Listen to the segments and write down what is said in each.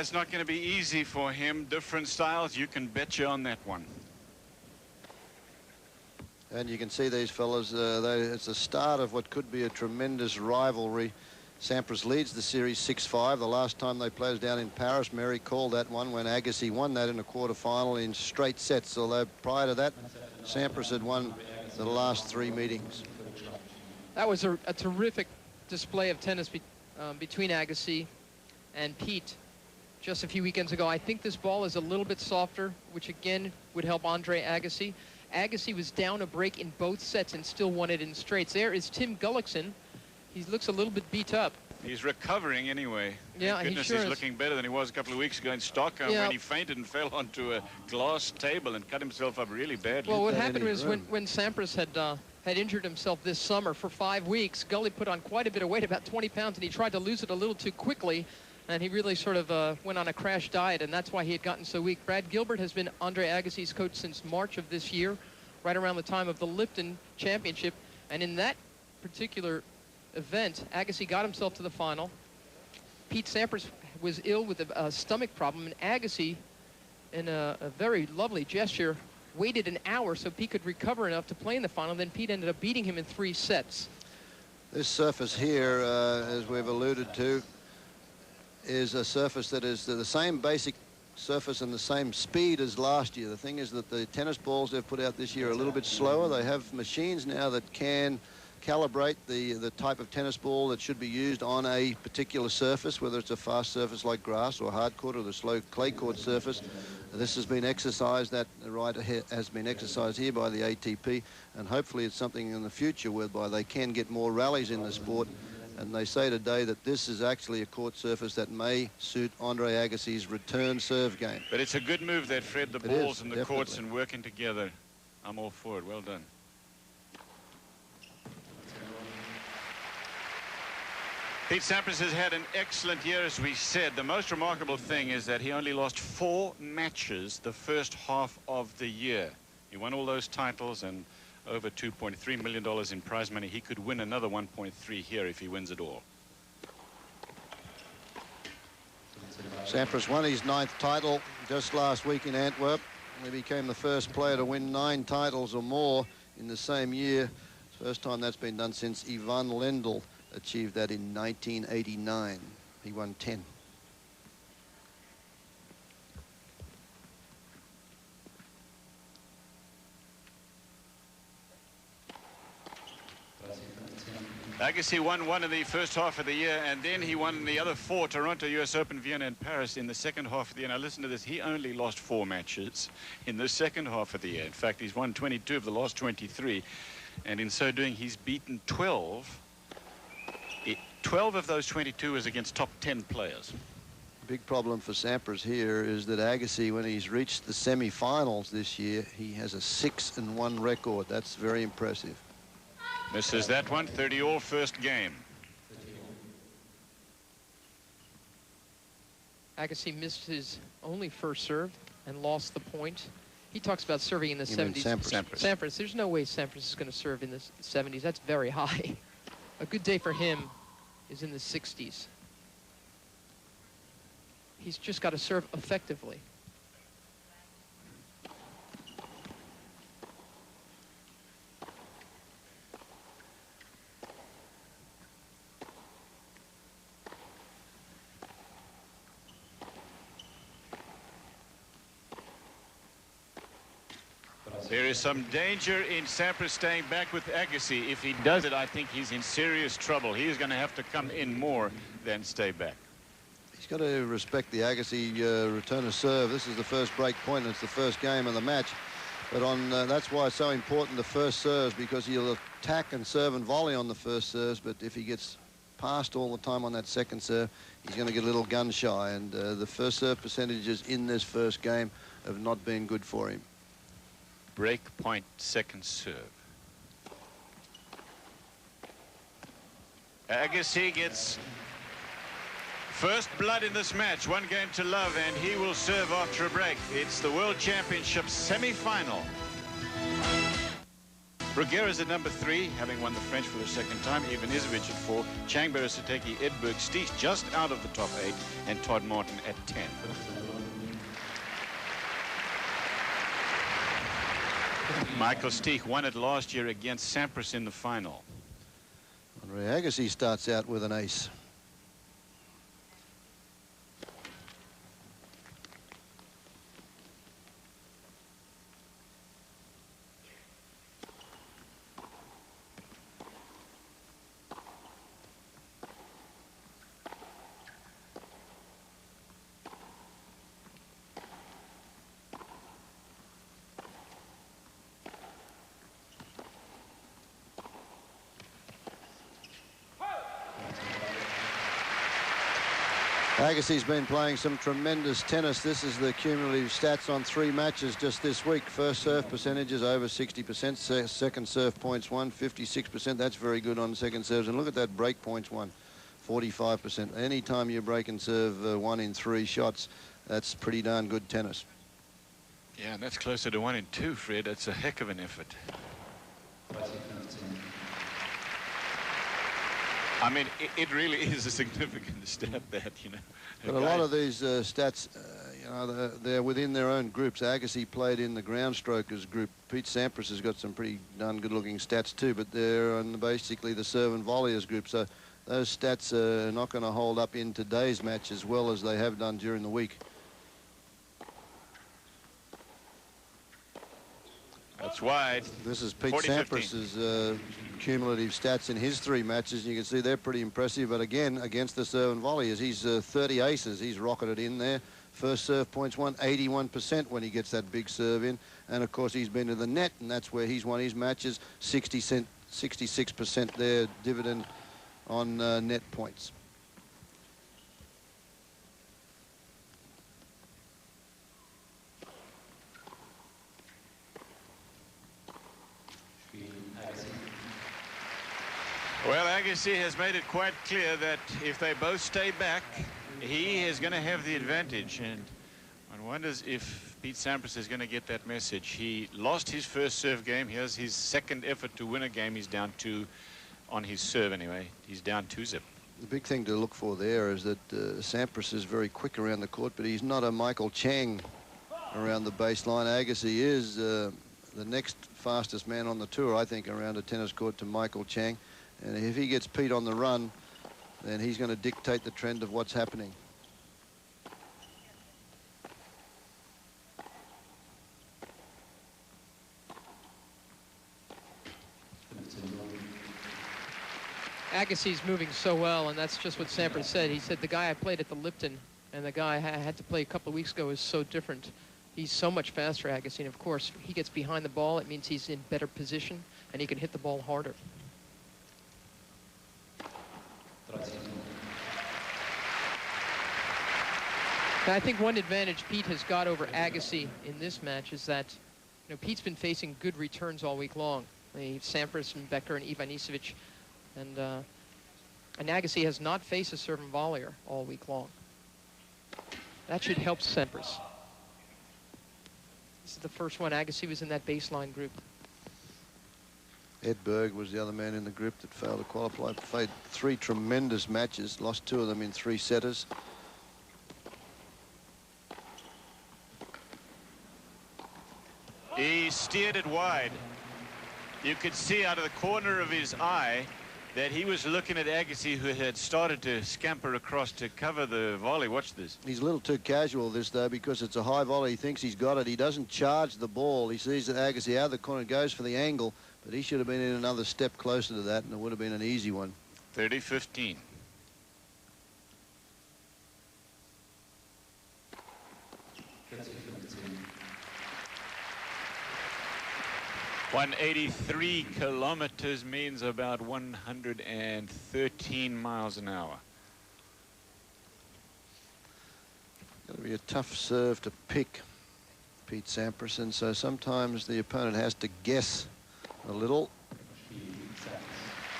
It's not going to be easy for him. Different styles, you can bet you on that one. And you can see these fellas, it's the start of what could be a tremendous rivalry. Sampras leads the series 6-5. The last time they played was down in Paris. Mary called that one when Agassi won that in a quarter-final in straight sets, although prior to that, Sampras had won the last 3 meetings. That was a terrific display of tennis between Agassi and Pete just a few weekends ago. I think this ball is a little bit softer, which again would help Andre Agassi. Agassi was down a break in both sets and still won it in straights. There is Tim Gullickson. He looks a little bit beat up. He's recovering anyway. Yeah, Thank goodness, he sure he's is. looking better than he was a couple of weeks ago in Stockholm when he fainted and fell onto a glass table and cut himself up really badly. Well, what happened was when Sampras had injured himself this summer for 5 weeks, Gully put on quite a bit of weight, about 20 pounds, and he tried to lose it a little too quickly, and he really sort of went on a crash diet, and that's why he had gotten so weak. Brad Gilbert has been Andre Agassi's coach since March of this year, right around the time of the Lipton Championship, and in that particular event, Agassi got himself to the final. Pete Sampras was ill with a stomach problem, and Agassi, in a very lovely gesture, waited an hour so Pete could recover enough to play in the final. Then Pete ended up beating him in 3 sets. This surface here, as we've alluded to, is a surface that is the same basic surface and the same speed as last year. The thing is that the tennis balls they've put out this year are a little bit slower. They have machines now that can calibrate the type of tennis ball that should be used on a particular surface, whether it's a fast surface like grass or hard court or the slow clay court surface. This has been exercised, that right has been exercised here by the ATP, and hopefully it's something in the future whereby they can get more rallies in the sport. And they say today that this is actually a court surface that may suit Andre Agassi's return serve game. But it's a good move that Fred, the balls and the courts and working together. I'm all for it. Well done. Pete Sampras has had an excellent year, as we said. The most remarkable thing is that he only lost 4 matches the first half of the year. He won all those titles and over $2.3 million in prize money. He could win another 1.3 here if he wins it all. Sampras won his 9th title just last week in Antwerp. He became the first player to win 9 titles or more in the same year. First time that's been done since Ivan Lendl achieved that in 1989. He won 10. Agassi won 1 in the first half of the year, and then he won the other 4, Toronto, US Open, Vienna, and Paris in the second half of the year. Now listen to this, he only lost 4 matches in the second half of the year. In fact, he's won 22 of the last 23, and in so doing, he's beaten 12. 12 of those 22 is against top 10 players. Big problem for Sampras here is that Agassi, when he's reached the semi-finals this year, he has a 6-1 record. That's very impressive. Misses that one, 30-all first game. Agassi missed his only first serve and lost the point. He talks about serving in the 70s. Sampras. There's no way Sampras is going to serve in the 70s. That's very high. A good day for him is in the 60s. He's just got to serve effectively. There is some danger in Sampras staying back with Agassi. If he does it, I think he's in serious trouble. He is going to have to come in more than stay back. He's got to respect the Agassi return of serve. This is the first break point, and it's the first game of the match. But that's why it's so important, the first serves, because he'll attack and serve and volley on the first serves, but if he gets passed all the time on that second serve, he's going to get a little gun shy, and the first serve percentages in this first game have not been good for him. Break point, second serve. Agassi gets first blood in this match, 1 game to love, and he will serve after a break. It's the World Championship semi-final. Bruguera's at number 3, having won the French for the second time. Ivanisevic at 4. Chang, Berezateki, Edberg, Stich just out of the top 8, and Todd Martin at 10. Michael Stich won it last year against Sampras in the final. Andre Agassi starts out with an ace. Agassi's been playing some tremendous tennis. This is the cumulative stats on 3 matches just this week. First serve percentages over 60%. Second serve points won, 56%. That's very good on second serves. And look at that break points won, 45%. Anytime you break and serve 1 in 3 shots, that's pretty darn good tennis. Yeah, and that's closer to 1 in 2, Fred. That's a heck of an effort. I mean, it really is a significant step, that, you know. But a lot of these stats, you know, they're within their own groups. Agassi played in the ground strokers group. Pete Sampras has got some pretty darn good-looking stats too, but they're on basically the serve and volleyers group. So those stats are not going to hold up in today's match as well as they have done during the week. That's wide. This is Pete Sampras's cumulative stats in his 3 matches. You can see they're pretty impressive. But again, against the serve and volleyers, he's 30 aces. He's rocketed in there. First serve points won 81% when he gets that big serve in. And of course, he's been to the net, and that's where he's won his matches. 66% their dividend on net points. Well, Agassi has made it quite clear that if they both stay back, he is going to have the advantage. And one wonders if Pete Sampras is going to get that message. He lost his first serve game. Here's his second effort to win a game. He's down 2 on his serve anyway. He's down 2-zip. The big thing to look for there is that Sampras is very quick around the court, but he's not a Michael Chang around the baseline. Agassi is the next fastest man on the tour, I think, around a tennis court to Michael Chang. And if he gets Pete on the run, then he's going to dictate the trend of what's happening. Agassi's moving so well, and that's just what Sampras said. He said the guy I played at the Lipton and the guy I had to play a couple of weeks ago is so different. He's so much faster, Agassi. And of course, he gets behind the ball. It means he's in better position, and he can hit the ball harder. I think one advantage Pete has got over Agassi in this match is that, you know, Pete's been facing good returns all week long. Sampras and Becker and Ivanisevic, and Agassi has not faced a serve and volleyer all week long. That should help Sampras. This is the first one. Agassi was in that baseline group. Edberg was the other man in the group that failed to qualify. Played 3 tremendous matches, lost 2 of them in 3 setters. He steered it wide. You could see out of the corner of his eye that he was looking at Agassi, who had started to scamper across to cover the volley. Watch this. He's a little too casual this, though, because it's a high volley. He thinks he's got it. He doesn't charge the ball. He sees that Agassi out of the corner, goes for the angle, but he should have been in another step closer to that, and it would have been an easy one. 30-15. .183 kilometers means about 113 miles an hour. Going to be a tough serve to pick, Pete Sampras, and so sometimes the opponent has to guess a little.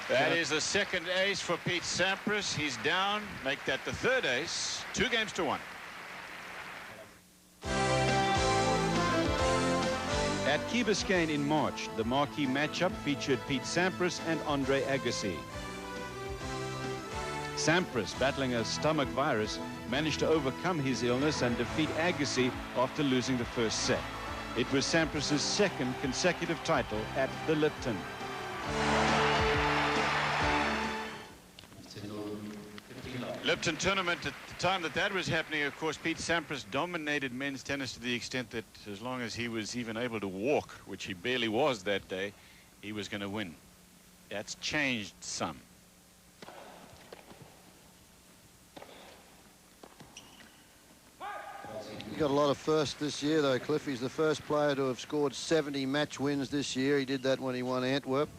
That is the second ace for Pete Sampras. He's down. Make that the 3rd ace. 2-1. At Key Biscayne in March, the marquee matchup featured Pete Sampras and Andre Agassi. Sampras, battling a stomach virus, managed to overcome his illness and defeat Agassi after losing the first set. It was Sampras' second consecutive title at the Lipton. Lipton tournament, at the time that was happening, of course, Pete Sampras dominated men's tennis to the extent that as long as he was even able to walk, which he barely was that day, he was going to win. That's changed some. He's got a lot of firsts this year, though, Cliff. He's the first player to have scored 70 match wins this year. He did that when he won Antwerp.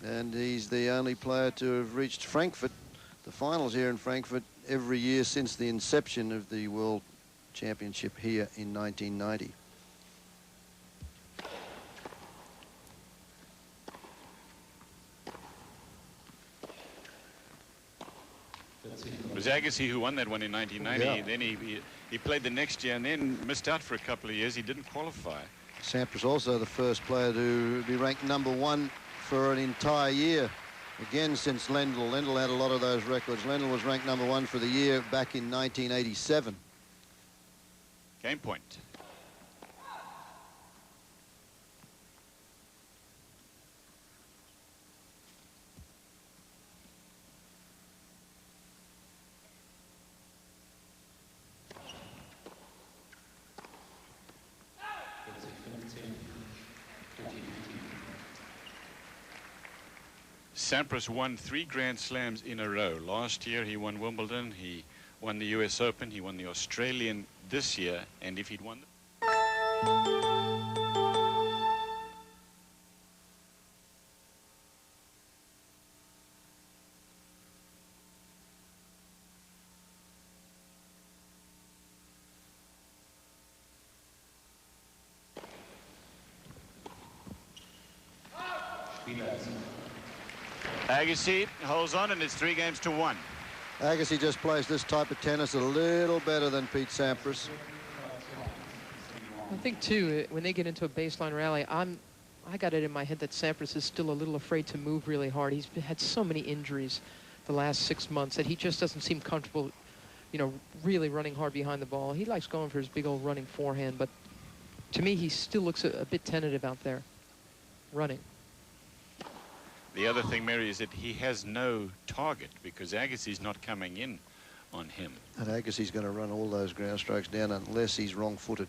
And he's the only player to have reached Frankfurt, the finals here in Frankfurt, every year since the inception of the World Championship here in 1990. It was Agassi who won that one in 1990. Yeah. Then he played the next year and then missed out for a couple of years. He didn't qualify. Sampras also the first player to be ranked #1 for an entire year. Again, since Lendl. Lendl had a lot of those records. Lendl was ranked #1 for the year back in 1987. Game point. Sampras won 3 Grand Slams in a row. Last year he won Wimbledon, he won the US Open, he won the Australian this year, and if he'd won... Agassi holds on, and it's 3 games to 1. Agassi just plays this type of tennis a little better than Pete Sampras. I think, too, when they get into a baseline rally, I got it in my head that Sampras is still a little afraid to move really hard. He's had so many injuries the last 6 months that he just doesn't seem comfortable, you know, really running hard behind the ball. He likes going for his big old running forehand, but to me, he still looks a bit tentative out there, running. The other thing, Mary, is that he has no target because Agassi's not coming in on him. And Agassi's going to run all those ground strokes down unless he's wrong-footed.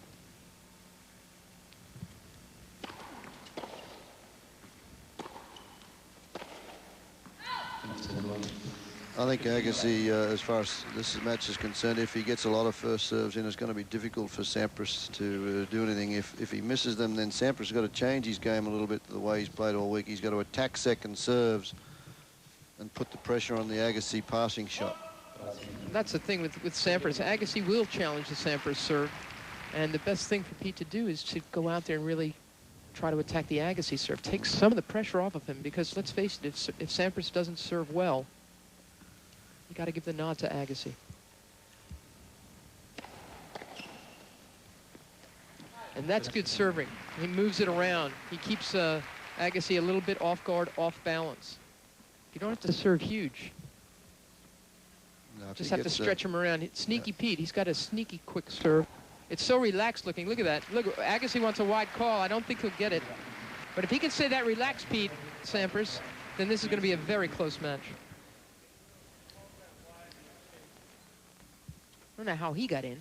I think Agassi, as far as this match is concerned, if he gets a lot of first serves in, it's going to be difficult for Sampras to do anything. If he misses them, then Sampras has got to change his game a little bit the way he's played all week. He's got to attack second serves and put the pressure on the Agassi passing shot. That's the thing with Sampras. Agassi will challenge the Sampras serve, and the best thing for Pete to do is to go out there and really try to attack the Agassi serve. Take some of the pressure off of him, because let's face it, if Sampras doesn't serve well, you got to give the nod to Agassi. And that's good serving. He moves it around. He keeps Agassi a little bit off guard, off balance. You don't have to serve huge. No, Just have to stretch him around. Sneaky Pete, he's got a sneaky quick serve. It's so relaxed looking. Look at that. Look, Agassi wants a wide call. I don't think he'll get it. But if he can say that relaxed Pete, Sampras, then this is going to be a very close match. I don't know how he got in.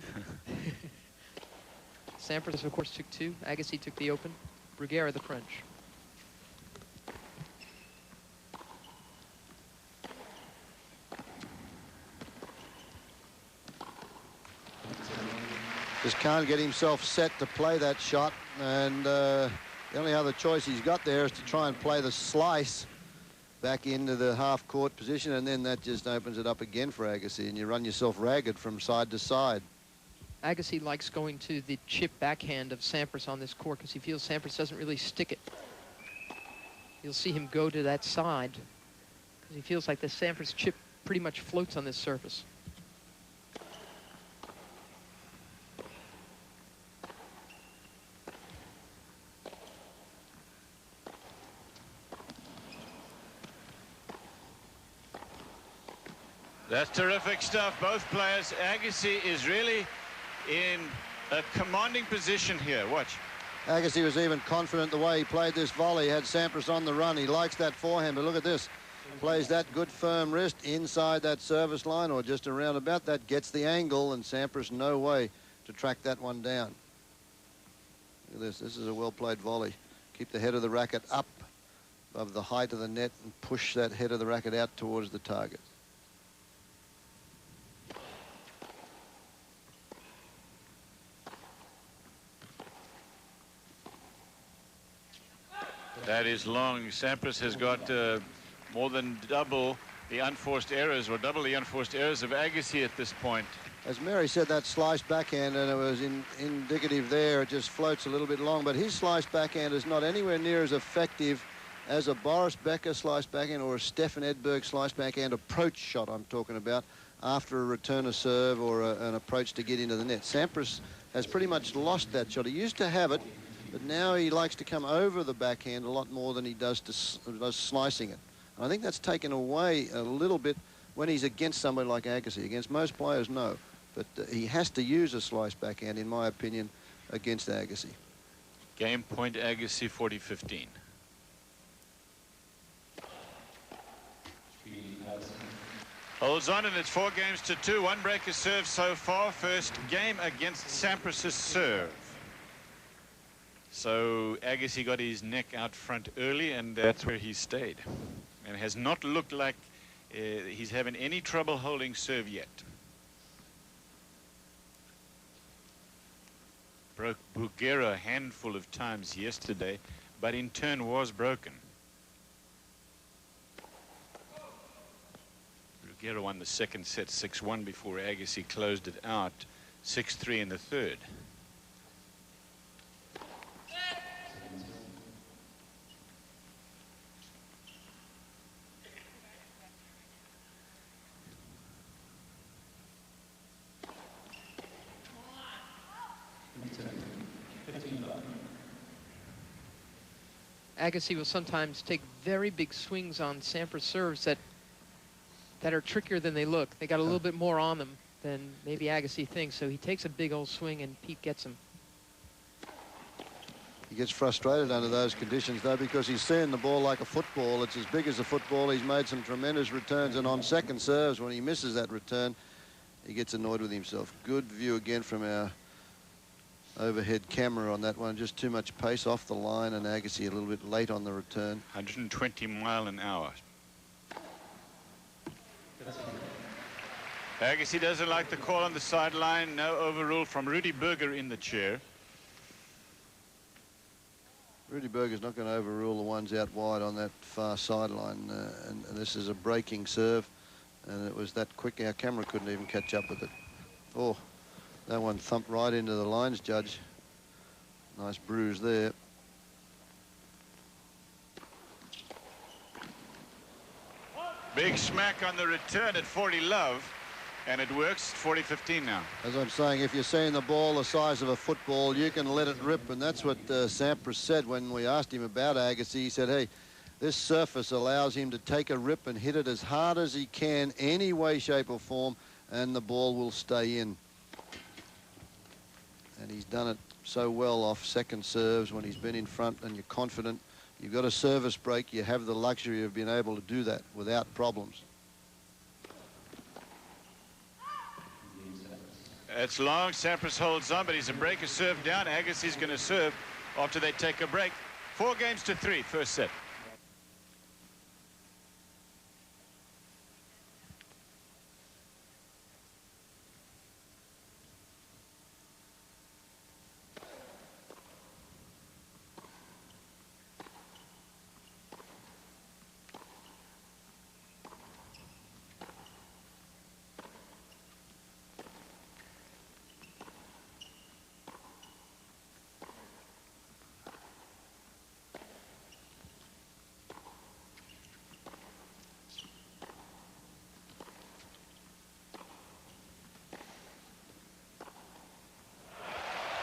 Sampras, of course, took 2. Agassi took the Open. Bruguera, the French. Just can't get himself set to play that shot, and the only other choice he's got there is to try and play the slice back into the half-court position, and then that just opens it up again for Agassi, and you run yourself ragged from side to side. Agassi likes going to the chip backhand of Sampras on this court because he feels Sampras doesn't really stick it. You'll see him go to that side because he feels like the Sampras chip pretty much floats on this surface. That's terrific stuff. Both players. Agassi is really in a commanding position here. Watch. Agassi was even confident the way he played this volley. He had Sampras on the run. He likes that forehand, but look at this. Plays that good firm wrist inside that service line or just around about that. Gets the angle, and Sampras no way to track that one down. Look at this. This is a well-played volley. Keep the head of the racket up above the height of the net and push that head of the racket out towards the target. That is long. Sampras has got more than double the unforced errors, or double the unforced errors of Agassi at this point. As Mary said, that sliced backhand, and it was indicative there, it just floats a little bit long, but his sliced backhand is not anywhere near as effective as a Boris Becker sliced backhand or a Stefan Edberg sliced backhand approach shot I'm talking about after a return of serve or an approach to get into the net. Sampras has pretty much lost that shot. He used to have it, but now he likes to come over the backhand a lot more than he does slicing it. And I think that's taken away a little bit when he's against somebody like Agassi. Against most players, no. But he has to use a slice backhand, in my opinion, against Agassi. Game point Agassi 40-15. Holds on, and it's 4-2. One breaker serve so far. First game against Sampras' serve. So Agassi got his neck out front early, and that's where he stayed. And has not looked like he's having any trouble holding serve yet. Broke Bugera a handful of times yesterday, but in turn was broken. Bugera won the second set 6-1 before Agassi closed it out 6-3 in the third. Agassi will sometimes take very big swings on Sampras serves that are trickier than they look. They got a little bit more on them than maybe Agassi thinks, so he takes a big old swing and Pete gets him. He gets frustrated under those conditions, though, because he's seeing the ball like a football. It's as big as a football. He's made some tremendous returns, and on second serves, when he misses that return, he gets annoyed with himself. Good view again from our overhead camera on that one. Just too much pace off the line, and Agassi a little bit late on the return. 120 miles an hour. Agassi doesn't like the call on the sideline. No overrule from Rudy Berger in the chair. Rudy Berger's not going to overrule the ones out wide on that far sideline, and this is a breaking serve, and it was that quick our camera couldn't even catch up with it. Oh, that one thumped right into the lines judge. Nice bruise there. Big smack on the return at 40 love, and it works. 40-15 now. As I'm saying, if you're seeing the ball the size of a football, you can let it rip, and that's what Sampras said when we asked him about Agassi. He said, hey, this surface allows him to take a rip and hit it as hard as he can, any way, shape or form, and the ball will stay in. And he's done it so well off second serves when he's been in front and you're confident. You've got a service break. You have the luxury of being able to do that without problems. It's long. Sampras holds on, but he's a breaker serve down. Agassi's going to serve after they take a break. 4-3, first set.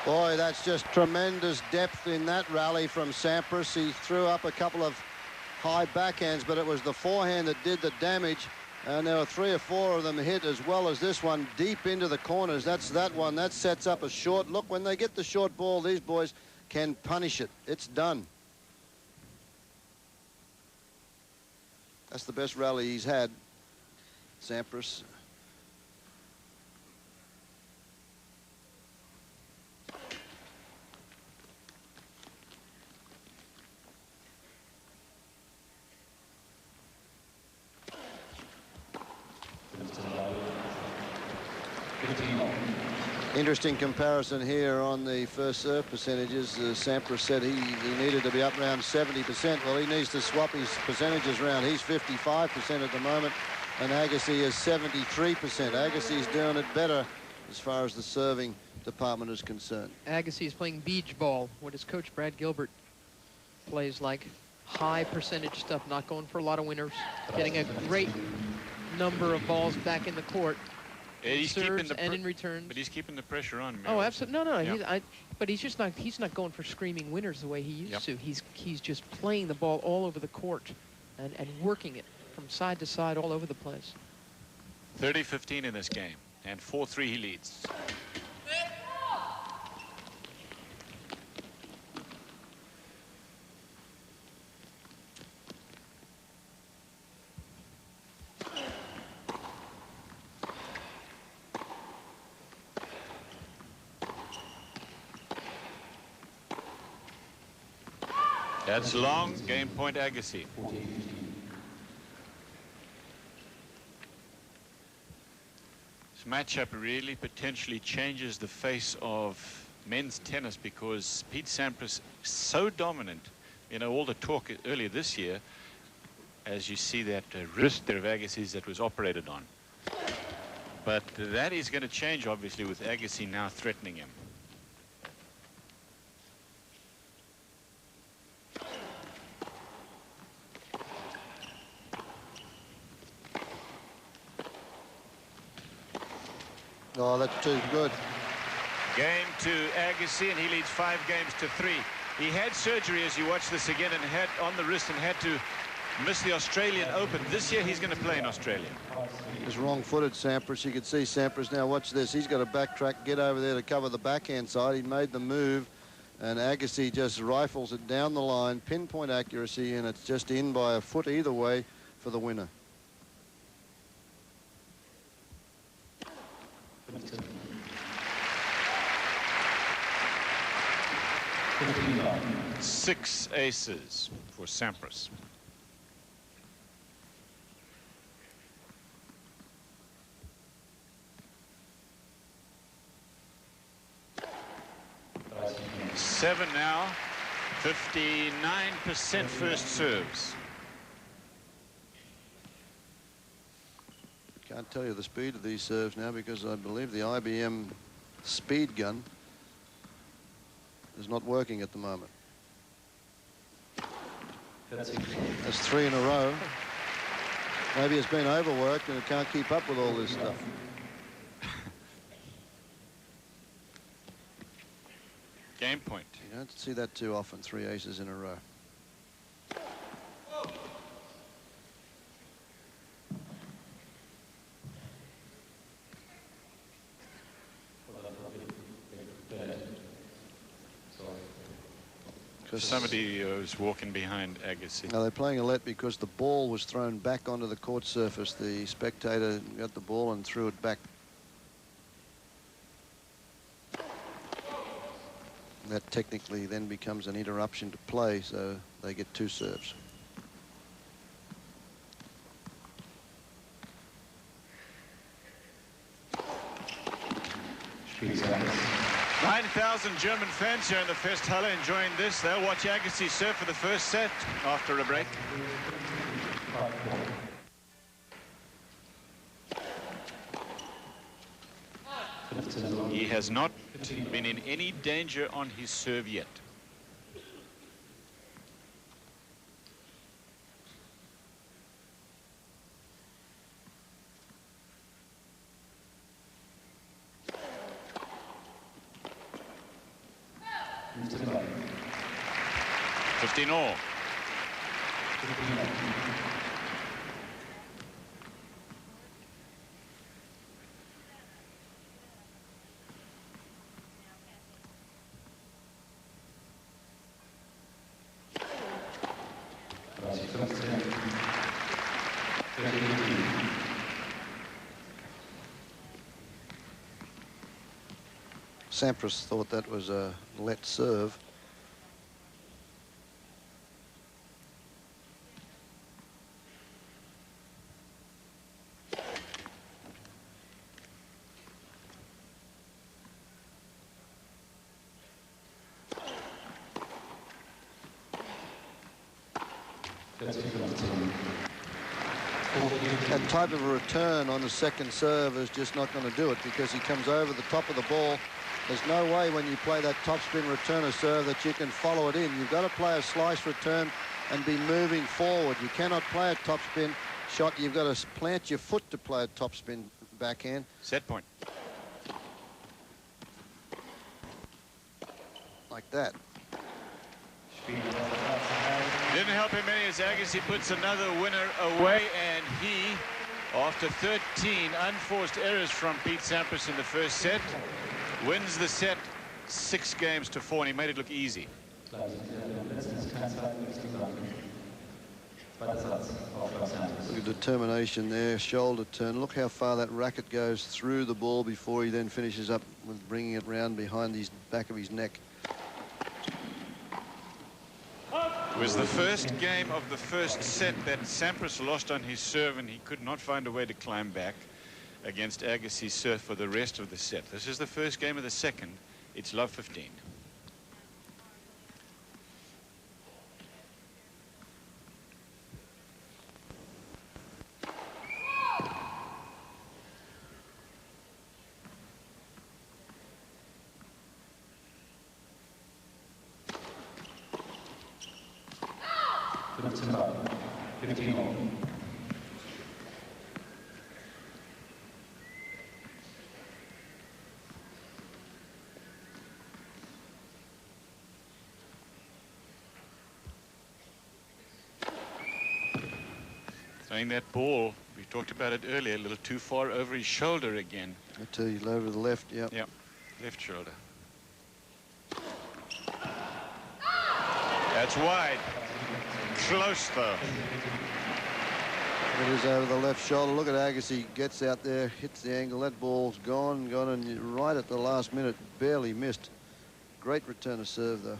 Boy, that's just tremendous depth in that rally from Sampras. He threw up a couple of high backhands, but it was the forehand that did the damage. And there were 3 or 4 of them hit as well as this one deep into the corners. That's that one. That sets up a short. Look, when they get the short ball, these boys can punish it. It's done. That's the best rally he's had, Sampras. Interesting comparison here on the first serve percentages. Sampras said he needed to be up around 70%. Well, he needs to swap his percentages around. He's 55% at the moment, and Agassi is 73%. Agassi's doing it better as far as the serving department is concerned. Agassi is playing beach ball, what his coach Brad Gilbert plays like. High percentage stuff, not going for a lot of winners, getting a great number of balls back in the court. He's serves and in returns. But he's keeping the pressure on. Oh, absolutely. No. Yep. But he's just not. He's not going for screaming winners the way he used to. He's just playing the ball all over the court, and working it from side to side all over the place. 30-15 in this game, and 4-3 he leads. That's long. Game point Agassi. This matchup really potentially changes the face of men's tennis because Pete Sampras is so dominant. You know, all the talk earlier this year, as you see that wrist there of Agassi's that was operated on. But that is going to change, obviously, with Agassi now threatening him. Oh, that's too good. Game to Agassi, and he leads 5 games to 3. He had surgery, as you watch this again, and had on the wrist and had to miss the Australian Open. This year he's going to play in Australia. He's wrong-footed, Sampras. You can see Sampras now. Watch this. He's got to backtrack, get over there to cover the backhand side. He made the move, and Agassi just rifles it down the line, pinpoint accuracy, and it's just in by a foot either way for the winner. 6 aces for Sampras. Seven now, 59% first serves. Can't tell you the speed of these serves now because I believe the IBM speed gun is not working at the moment. That's 3 in a row. Maybe it's been overworked and it can't keep up with all this stuff. Game point. You don't see that too often, 3 aces in a row. Somebody was walking behind Agassi. Now they're playing a let because the ball was thrown back onto the court surface. The spectator got the ball and threw it back. That technically then becomes an interruption to play, so they get 2 serves. Peace. 9,000 German fans here in the Festhalle enjoying this. They'll watch Agassi serve for the first set after a break. He has not been in any danger on his serve yet. Sampras thought that was a let serve. That type of a return on the second serve is just not going to do it, because he comes over the top of the ball. There's no way when you play that topspin return of serve that you can follow it in. You've got to play a slice return and be moving forward. You cannot play a topspin shot. You've got to plant your foot to play a topspin backhand. Set point. Like that. Didn't help him any as Agassi puts another winner away, and he, after 13 unforced errors from Pete Sampras in the first set, wins the set 6 games to 4, and he made it look easy. Look at determination there, shoulder turn. Look how far that racket goes through the ball before he then finishes up with bringing it round behind his back of his neck. It was the first game of the first set that Sampras lost on his serve, and he could not find a way to climb back against Agassi's serve for the rest of the set. This is the first game of the second. It's love 15. Throwing that ball, we talked about it earlier, a little too far over his shoulder again. I tell you, over the left, yeah. Yeah, left shoulder. That's wide. Close, though. It is over the left shoulder. Look at Agassi, gets out there, hits the angle. That ball's gone, and right at the last minute, barely missed. Great return of serve, though.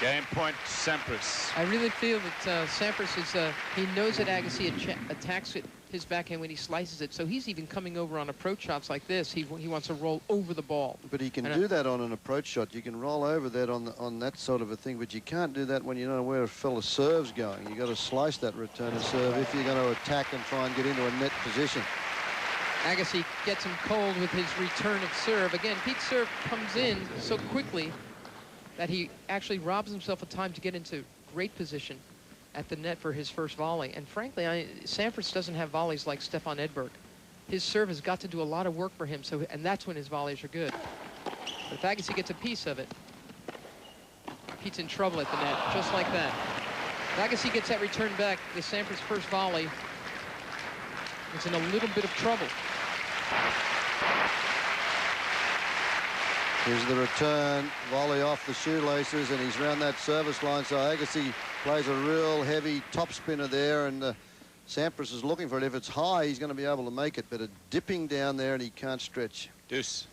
Game point, Sampras. I really feel that Sampras is, he knows that Agassi attacks his backhand when he slices it, so he's even coming over on approach shots like this. He wants to roll over the ball. But he can do that on an approach shot. You can roll over that on that sort of a thing, but you can't do that when you don't know where a fella's serve's going. You've got to slice that return of serve if you're going to attack and try and get into a net position. Agassi gets him cold with his return of serve. Again, Pete's serve comes in so quickly that he actually robs himself of time to get into great position at the net for his first volley. And frankly, Sampras doesn't have volleys like Stefan Edberg. His serve has got to do a lot of work for him, and that's when his volleys are good. But if Agassi gets a piece of it, Pete's in trouble at the net, just like that. If Agassi gets that return back, the Sampras first volley is in a little bit of trouble. Here's the return, volley off the shoelaces, and he's round that service line. So Agassi plays a real heavy top spinner there, and Sampras is looking for it. If it's high, he's going to be able to make it, but a dipping down there, and he can't stretch. Deuce.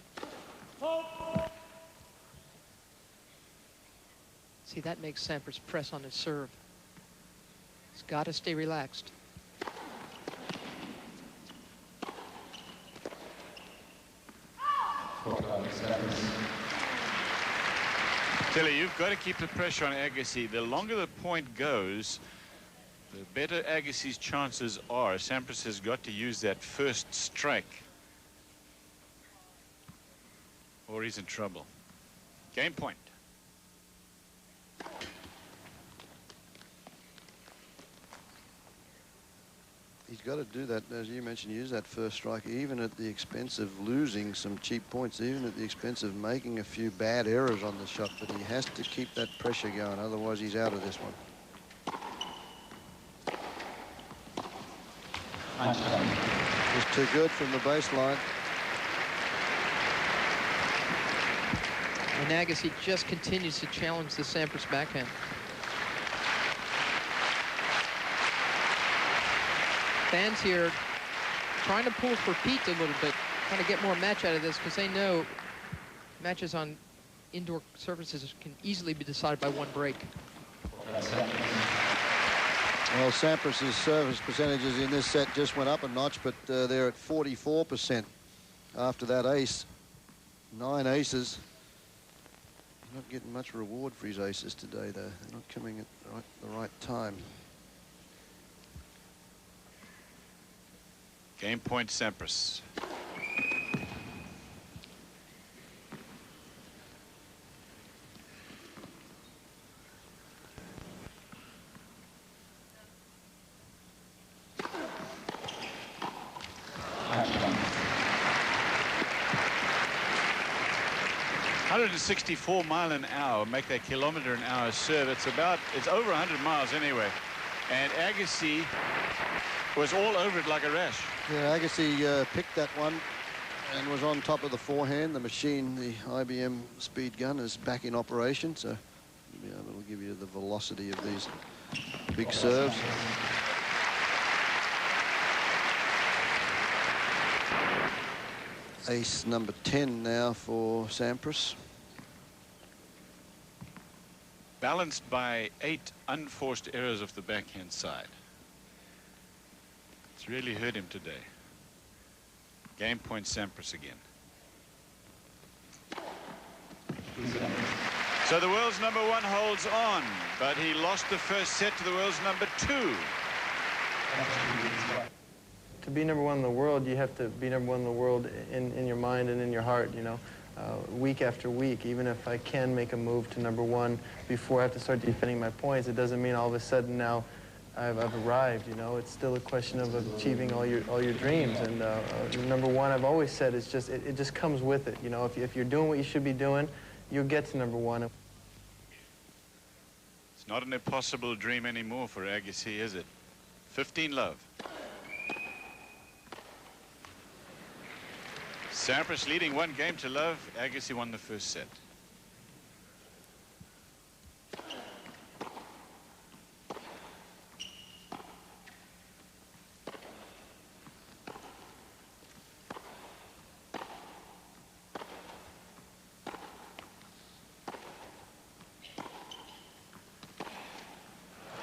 See, that makes Sampras press on his serve. He's got to stay relaxed. Tilly, you've got to keep the pressure on Agassi. The longer the point goes, the better Agassi's chances are. Sampras has got to use that first strike, or he's in trouble. Game point. He's got to do that, as you mentioned, use that first strike, even at the expense of losing some cheap points, even at the expense of making a few bad errors on the shot. But he has to keep that pressure going, otherwise he's out of this one. Just Too good from the baseline. And Agassi just continues to challenge the Sampras backhand. Fans here trying to pull for Pete a little bit, trying to get more match out of this, because they know matches on indoor surfaces can easily be decided by one break. Well, Sampras's service percentages in this set just went up a notch, but they're at 44% after that ace. 9 aces. Not getting much reward for his aces today, though. They're not coming at the right time. Game point, Sampras. $164 mph, make that km/h serve. It's over 100 miles anyway. And Agassi was all over it like a rash. Yeah, Agassi picked that one and was on top of the forehand. The machine, the IBM speed gun, is back in operation, so you'll be able to give you the velocity of these big serves. Ace number 10 now for Sampras. Balanced by 8 unforced errors of the backhand side. It's really hurt him today. Game point, Sampras again. So the world's #1 holds on, but he lost the first set to the world's #2. To be #1 in the world, you have to be #1 in the world in your mind and in your heart, you know. Week after week, even if I can make a move to #1 before I have to start defending my points, it doesn't mean all of a sudden now I've arrived, you know. It's still a question of achieving all your dreams. And #1, I've always said, is just it just comes with it, you know. If you're doing what you should be doing, you'll get to #1. It's not an impossible dream anymore for Agassi, is it? 15 love. Sampras leading 1 game to love. Agassi won the first set.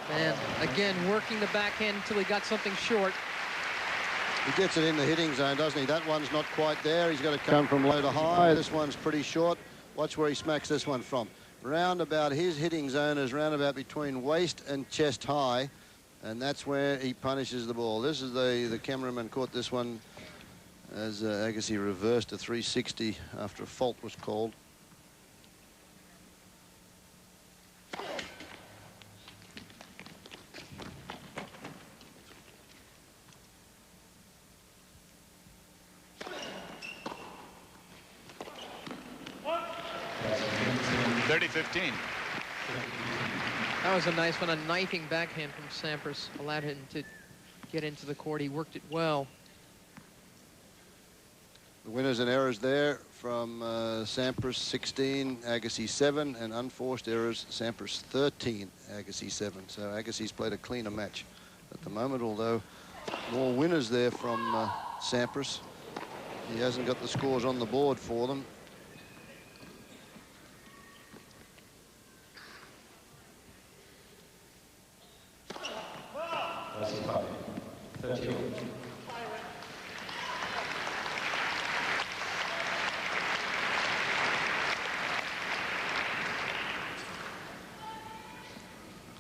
Man, again, working the backhand until he got something short. He gets it in the hitting zone, doesn't he? That one's not quite there. He's got to come from low to high. This one's pretty short. Watch where he smacks this one from. Round about his hitting zone is round about between waist and chest high, and that's where he punishes the ball. This is the cameraman caught this one as Agassi reversed a 360 after a fault was called. That was a nice one, a knifing backhand from Sampras. Allowed him to get into the court. He worked it well. The winners and errors there from Sampras 16, Agassi 7, and unforced errors, Sampras 13, Agassi 7. So Agassi's played a cleaner match at the moment, although more winners there from Sampras. He hasn't got the scores on the board for them.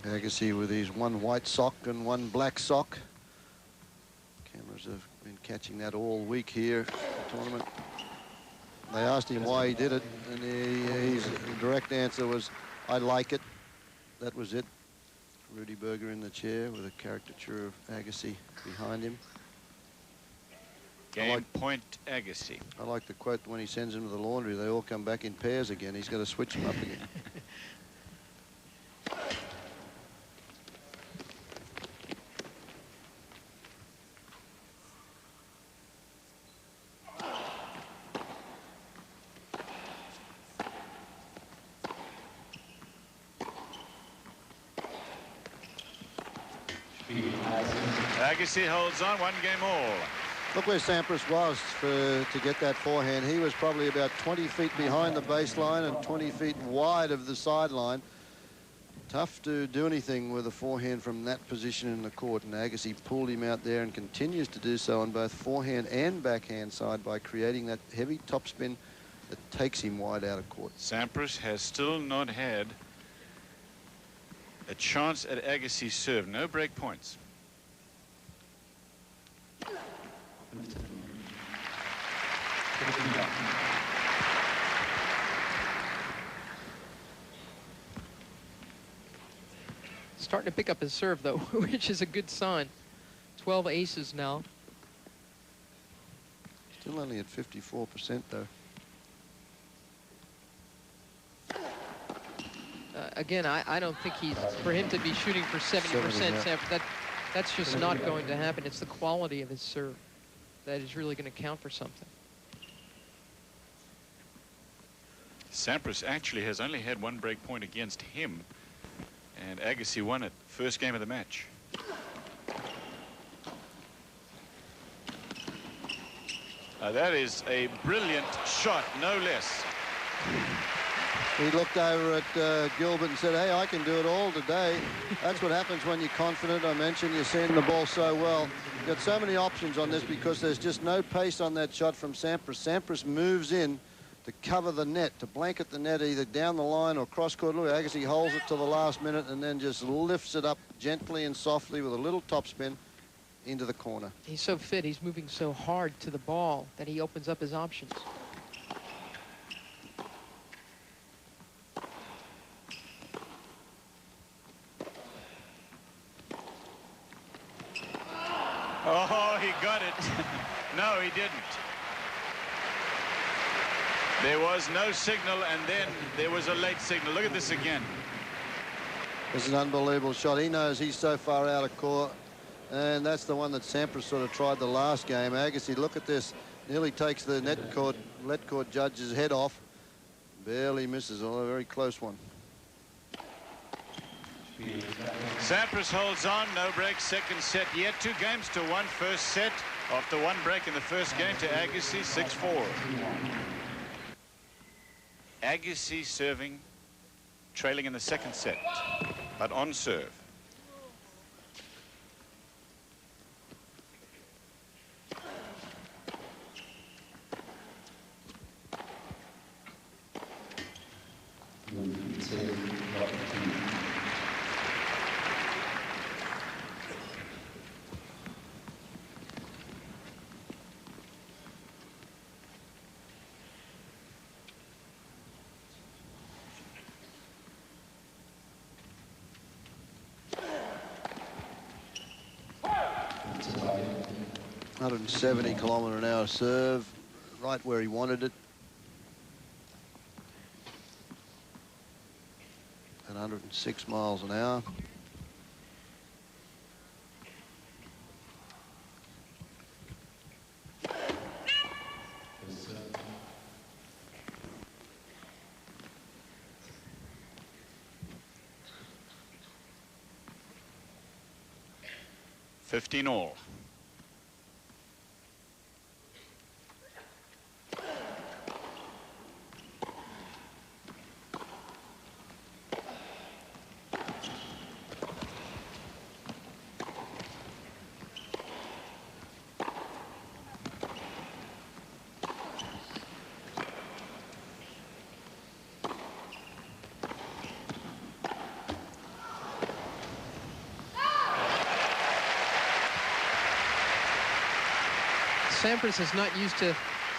Agassi with his 1 white sock and 1 black sock. Cameras have been catching that all week here at the tournament. They asked him why he did it, and his direct answer was, "I like it." That was it. Rudy Berger in the chair with a caricature of Agassi behind him. Game point, Agassi. I like the quote, when he sends them to the laundry, they all come back in pairs again. He's got to switch them up again. Agassi holds on, 1 game all. Look where Sampras was to get that forehand. He was probably about 20 feet behind the baseline and 20 feet wide of the sideline. Tough to do anything with a forehand from that position in the court, and Agassi pulled him out there and continues to do so on both forehand and backhand side by creating that heavy topspin that takes him wide out of court. Sampras has still not had a chance at Agassi's serve. No break points. Starting to pick up his serve, though, which is a good sign. 12 aces now. Still only at 54%, though. Again, I don't think for him to be shooting for 70%, yeah. that's just not going to happen. It's the quality of his serve that is really going to count for something. Sampras actually has only had 1 break point against him, and Agassi won it first game of the match. That is a brilliant shot, no less. He looked over at Gilbert and said, hey, I can do it all today. That's what happens when you're confident. I mentioned you're seeing the ball so well. You've got so many options on this because there's just no pace on that shot from Sampras. Sampras moves in to cover the net, to blanket the net either down the line or cross court. Look, Agassi holds it till the last minute and then just lifts it up gently and softly with a little topspin into the corner. He's so fit. He's moving so hard to the ball that he opens up his options. Oh, he got it. No, he didn't. There was no signal, and then there was a late signal. Look at this again. This is an unbelievable shot. He knows he's so far out of court, and that's the one that Sampras sort of tried the last game. Agassi, look at this. Nearly takes the net court judge's head off. Barely misses, although a very close one. Sampras holds on, no break, second set yet. 2 games to 1 first set after 1 break in the first game to Agassi, 6-4. Agassi serving, trailing in the second set, but on serve. .70-kilometer-an-hour serve, right where he wanted it. At 106 miles an hour. $15 all. Sampras is not used to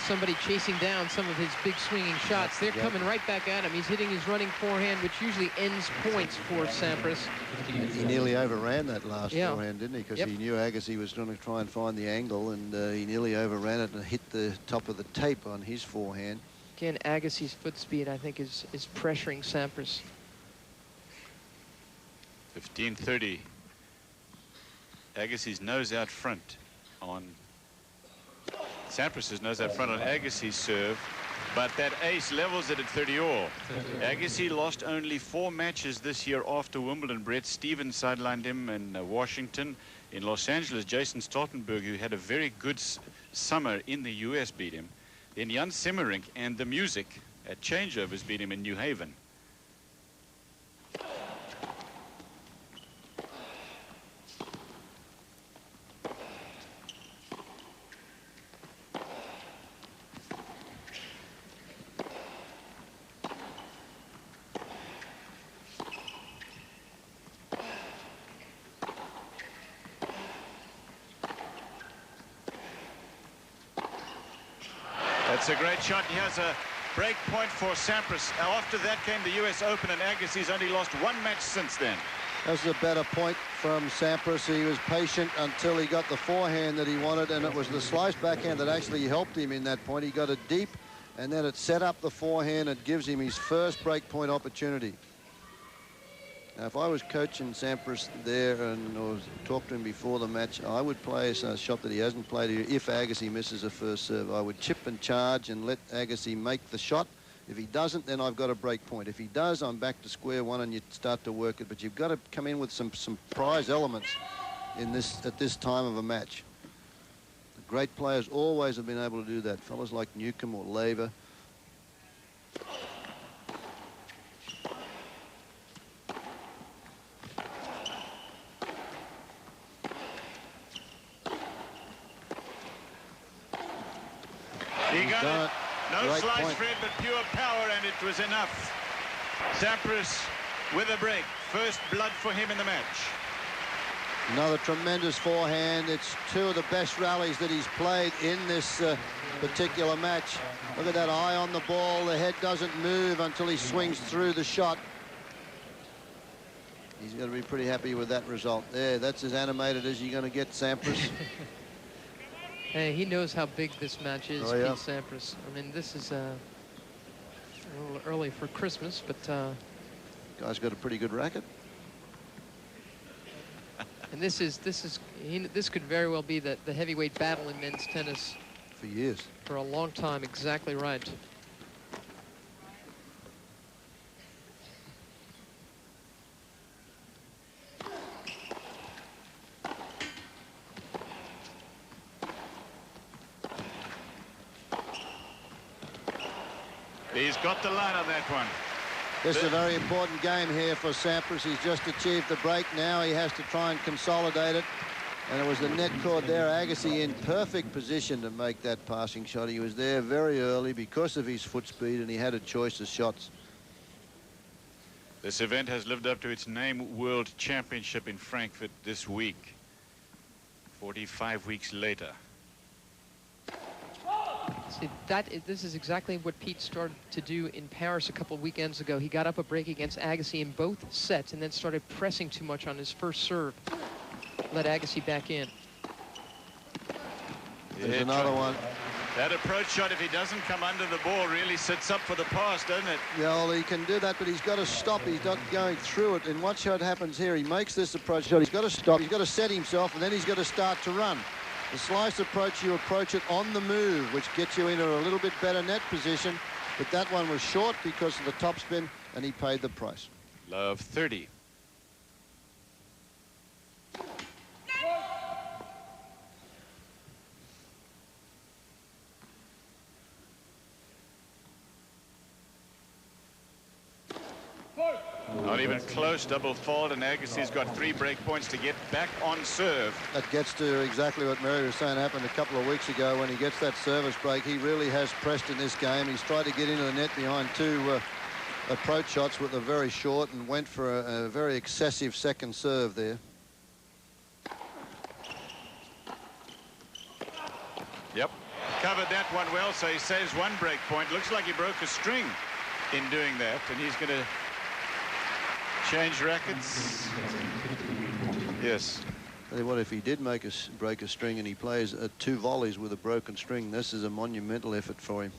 somebody chasing down some of his big swinging shots. They're coming right back at him. He's hitting his running forehand, which usually ends points for Sampras. He nearly overran that last forehand, didn't he? Because he knew Agassi was going to try and find the angle, and he nearly overran it and hit the top of the tape on his forehand. Again, Agassi's foot speed, I think, is pressuring Sampras. 15-30. Agassi's nose out front on Sampras's nose out front on Agassi's serve, but that ace levels it at 30 all. Agassi lost only 4 matches this year after Wimbledon. Brett Stevens sidelined him in Washington. In Los Angeles, Jason Stoltenberg, who had a very good summer in the US, beat him. Then Jan Semmerink and the Music at changeovers beat him in New Haven. That's a great shot. He has a break point for Sampras. Now, after that came the US Open, and Agassi's only lost one match since then. That was a better point from Sampras. He was patient until he got the forehand that he wanted, and it was the slice backhand that actually helped him in that point. He got it deep, and then it set up the forehand. It gives him his first break point opportunity. Now, if I was coaching Sampras there and talked to him before the match, I would play a shot that he hasn't played here. If Agassi misses a first serve, I would chip and charge and let Agassi make the shot. If he doesn't, then I've got a break point. If he does, I'm back to square one, and you start to work it. But you've got to come in with some prize elements in this at this time of a match. The great players always have been able to do that. Fellas like Newcomb or Laver. He got it. No Great slice, point. Fred, but pure power, and it was enough. Sampras with a break. First blood for him in the match. Another tremendous forehand. It's two of the best rallies that he's played in this particular match. Look at that eye on the ball. The head doesn't move until he swings through the shot. He's going to be pretty happy with that result there. That's as animated as you're going to get, Sampras. Hey, he knows how big this match is, Oh, yeah. Pete Sampras. I mean, this is a little early for Christmas, but Guy's got a pretty good racket. and this could very well be the heavyweight battle in men's tennis For years. for a long time. Exactly right. He's got the line on that one. This is a very important game here for Sampras. He's just achieved the break. Now he has to try and consolidate it. And it was the net cord there. Agassi in perfect position to make that passing shot. He was there very early because of his foot speed, and he had a choice of shots. This event has lived up to its name, World Championship in Frankfurt this week. 45 weeks later. See, this is exactly what Pete started to do in Paris a couple of weekends ago. He got up a break against Agassi in both sets and then started pressing too much on his first serve. Let Agassi back in. There's another one. That approach shot, if he doesn't come under the ball, really sits up for the pass, doesn't it? Yeah, well, he can do that, but he's got to stop. He's not going through it. And watch what happens here. He makes this approach shot. He's got to stop. He's got to set himself, and then he's got to start to run. The slice approach, you approach it on the move, which gets you into a little bit better net position. But that one was short because of the topspin, and he paid the price. Love 30. Not even close, double fault, and Agassi's got 3 break points to get back on serve. That gets to exactly what Mary was saying happened a couple of weeks ago when he gets that service break. He really has pressed in this game. He's tried to get into the net behind 2 approach shots with a very short and went for a very excessive second serve there. Yep, covered that one well, so he saves 1 break point. Looks like he broke a string in doing that, and he's going to change rackets. Yes. Tell you what, if he did break a string and he plays 2 volleys with a broken string, this is a monumental effort for him.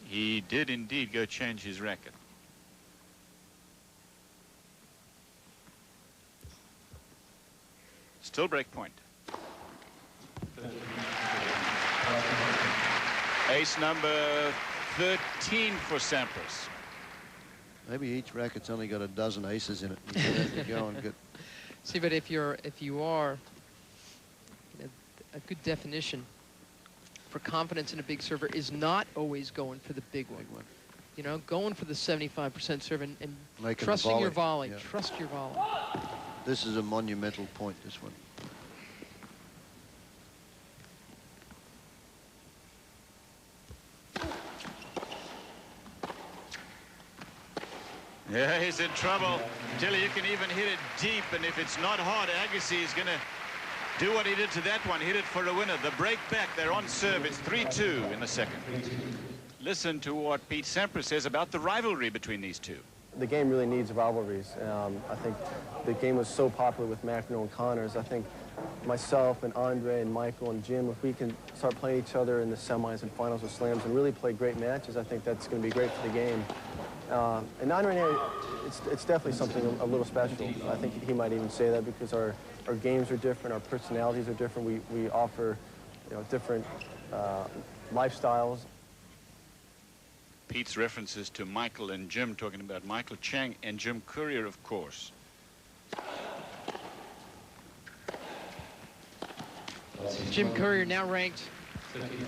He did indeed go change his racket. Still break point. Ace number 13 for Sampras. Maybe each racket's only got a dozen aces in it. You have to go and get See, but if you are, a good definition for confidence in a big server is not always going for the big one. You know, going for the 75% serve and trusting your volley. Yeah. Trust your volley. This is a monumental point, this one. Yeah, he's in trouble. Tilly, you can even hit it deep, and if it's not hard, Agassi is going to do what he did to that one. Hit it for a winner. The break back, they're on serve. It's 3-2 in the second. Listen to what Pete Sampras says about the rivalry between these two. The game really needs rivalries. I think the game was so popular with McEnroe and Connors. I think myself and Andre and Michael and Jim, if we can start playing each other in the semis and finals of slams and really play great matches, I think that's going to be great for the game. And Andre, it's definitely something a little special. I think he might even say that because our games are different, our personalities are different. We offer, you know, different lifestyles. Pete's references to Michael and Jim, talking about Michael Chang and Jim Courier, of course. Jim Courier now ranked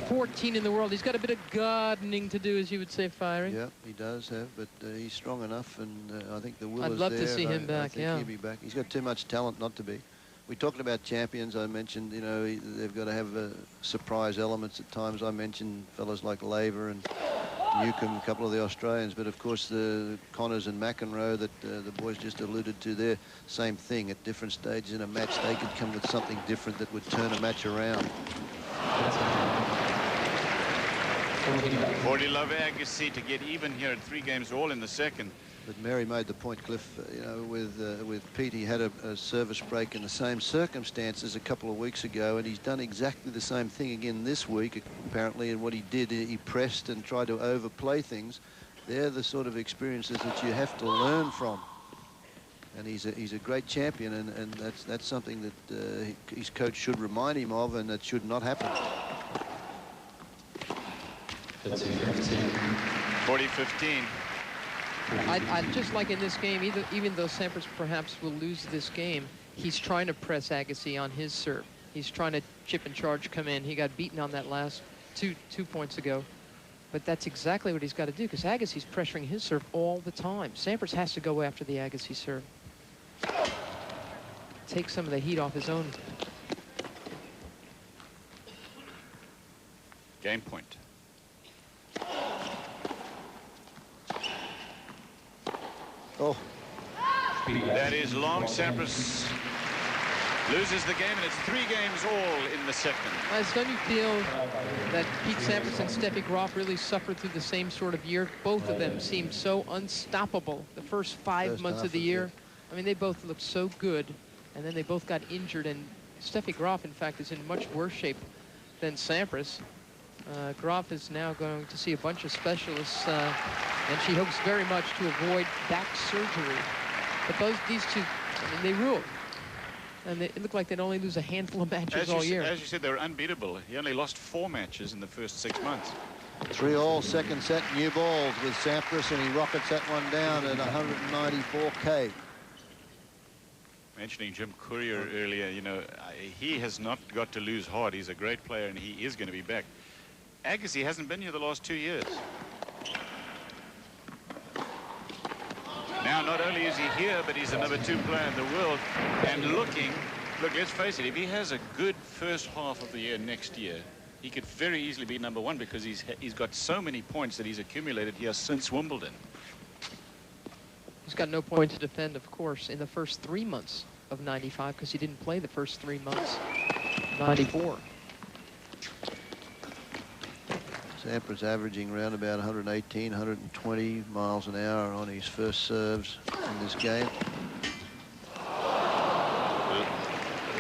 14 in the world. He's got a bit of gardening to do, as you would say, Fiery. Yeah, he does have, but he's strong enough, and I think the will I'd is love there. to see him back, I think yeah. he'll be back. He's got too much talent not to be. We talked about champions. I mentioned, you know, they've got to have surprise elements at times. I mentioned fellas like Laver and Newcomb, a couple of the Australians, but of course the Connors and McEnroe that the boys just alluded to there, same thing. At different stages in a match, they could come with something different that would turn a match around. 40 love Agassi to get even here at 3 games all in the second. But Mary made the point, Cliff, you know, with Pete, he had a service break in the same circumstances a couple of weeks ago, and he's done exactly the same thing again this week, apparently. And what he did, he pressed and tried to overplay things. They're the sort of experiences that you have to learn from. And he's a great champion, and that's something that his coach should remind him of, and that should not happen. 40-15. I'd just like in this game, even though Sampras perhaps will lose this game, he's trying to press Agassi on his serve. He's trying to chip and charge come in. He got beaten on that last two points ago. But that's exactly what he's got to do, because Agassi's pressuring his serve all the time. Sampras has to go after the Agassi serve. Take some of the heat off his own. Game point. Oh. That is long. Sampras loses the game, and it's 3 games all in the second. Don't you feel that Pete Sampras and Steffi Graf really suffered through the same sort of year? Both of them seemed so unstoppable the first 5 months of the year. I mean, they both looked so good, and then they both got injured, and Steffi Graf, in fact, is in much worse shape than Sampras. Graf is now going to see a bunch of specialists, and she hopes very much to avoid back surgery. But these two, I mean, they rule. And it looked like they'd only lose a handful of matches all year. As you said, they were unbeatable. He only lost 4 matches in the first 6 months. 3-all, second set, new balls with Sampras, and he rockets that one down at 194K. Mentioning Jim Courier earlier, you know, he has not got to lose hard. He's a great player, and he is going to be back. Agassi hasn't been here the last 2 years. Now, not only is he here, but he's the #2 player in the world. And look, let's face it, if he has a good first half of the year next year, he could very easily be #1 because he's got so many points that he's accumulated here since Wimbledon. He's got no point to defend, of course, in the first 3 months of '95 because he didn't play the first 3 months. '94. Sampras averaging around about 118, 120 miles an hour on his first serves in this game. A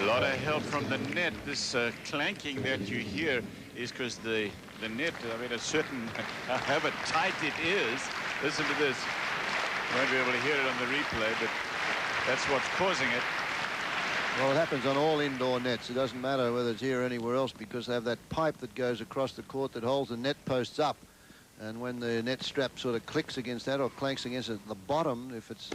lot of help from the net. This clanking that you hear is because the net, I mean, a certain, however tight it is. Listen to this. You won't be able to hear it on the replay, but that's what's causing it. Well, it happens on all indoor nets. It doesn't matter whether it's here or anywhere else because they have that pipe that goes across the court that holds the net posts up. And when the net strap sort of clicks against that or clanks against it at the bottom, if it's,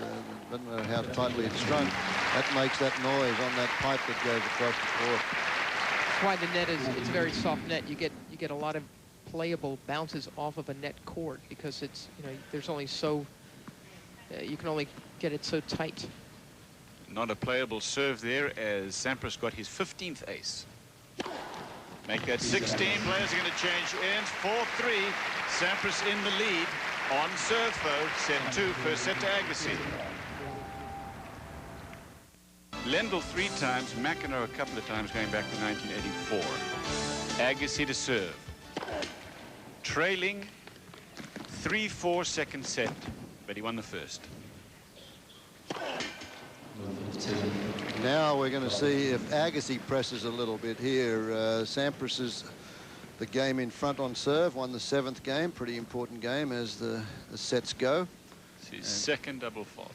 doesn't matter how tightly it's strung, that makes that noise on that pipe that goes across the court. That's why the net it's a very soft net. You get a lot of playable bounces off of a net cord because it's, you know, there's only so, you can only get it so tight. Not a playable serve there as Sampras got his 15th ace. Make that 16. Players are going to change ends. 4-3. Sampras in the lead on serve though. Set 2, first set to Agassi. Lendl 3 times, McEnroe a couple of times going back to 1984. Agassi to serve. Trailing 3-4 second set, but he won the first. Now we're going to see if Agassi presses a little bit here. Sampras is the game in front on serve, won the 7th game, pretty important game as the sets go. It's his second double fault.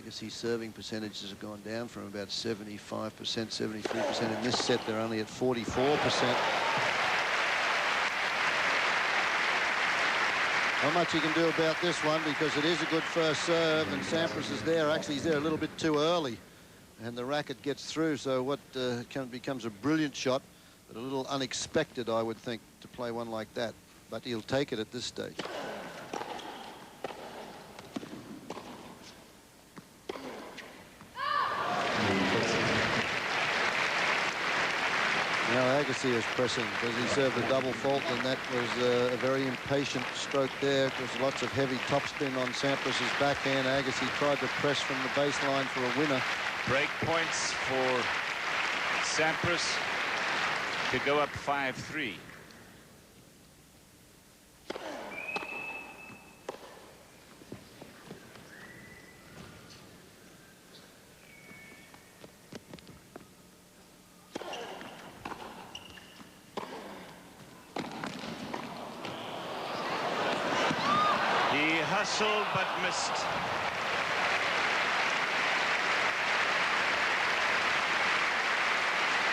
Agassi's serving percentages have gone down from about 75%, 73%. In this set, they're only at 44%. Not much he can do about this one because it is a good first serve, and Sampras is there. Actually, he's there a little bit too early, and the racket gets through. So what becomes a brilliant shot, but a little unexpected, I would think, to play one like that. But he'll take it at this stage. Now Agassi is pressing. Does he serve the double fault? And that was a very impatient stroke there. There was lots of heavy topspin on Sampras's backhand. Agassi tried to press from the baseline for a winner. Break points for Sampras to go up 5-3. Hustled but missed.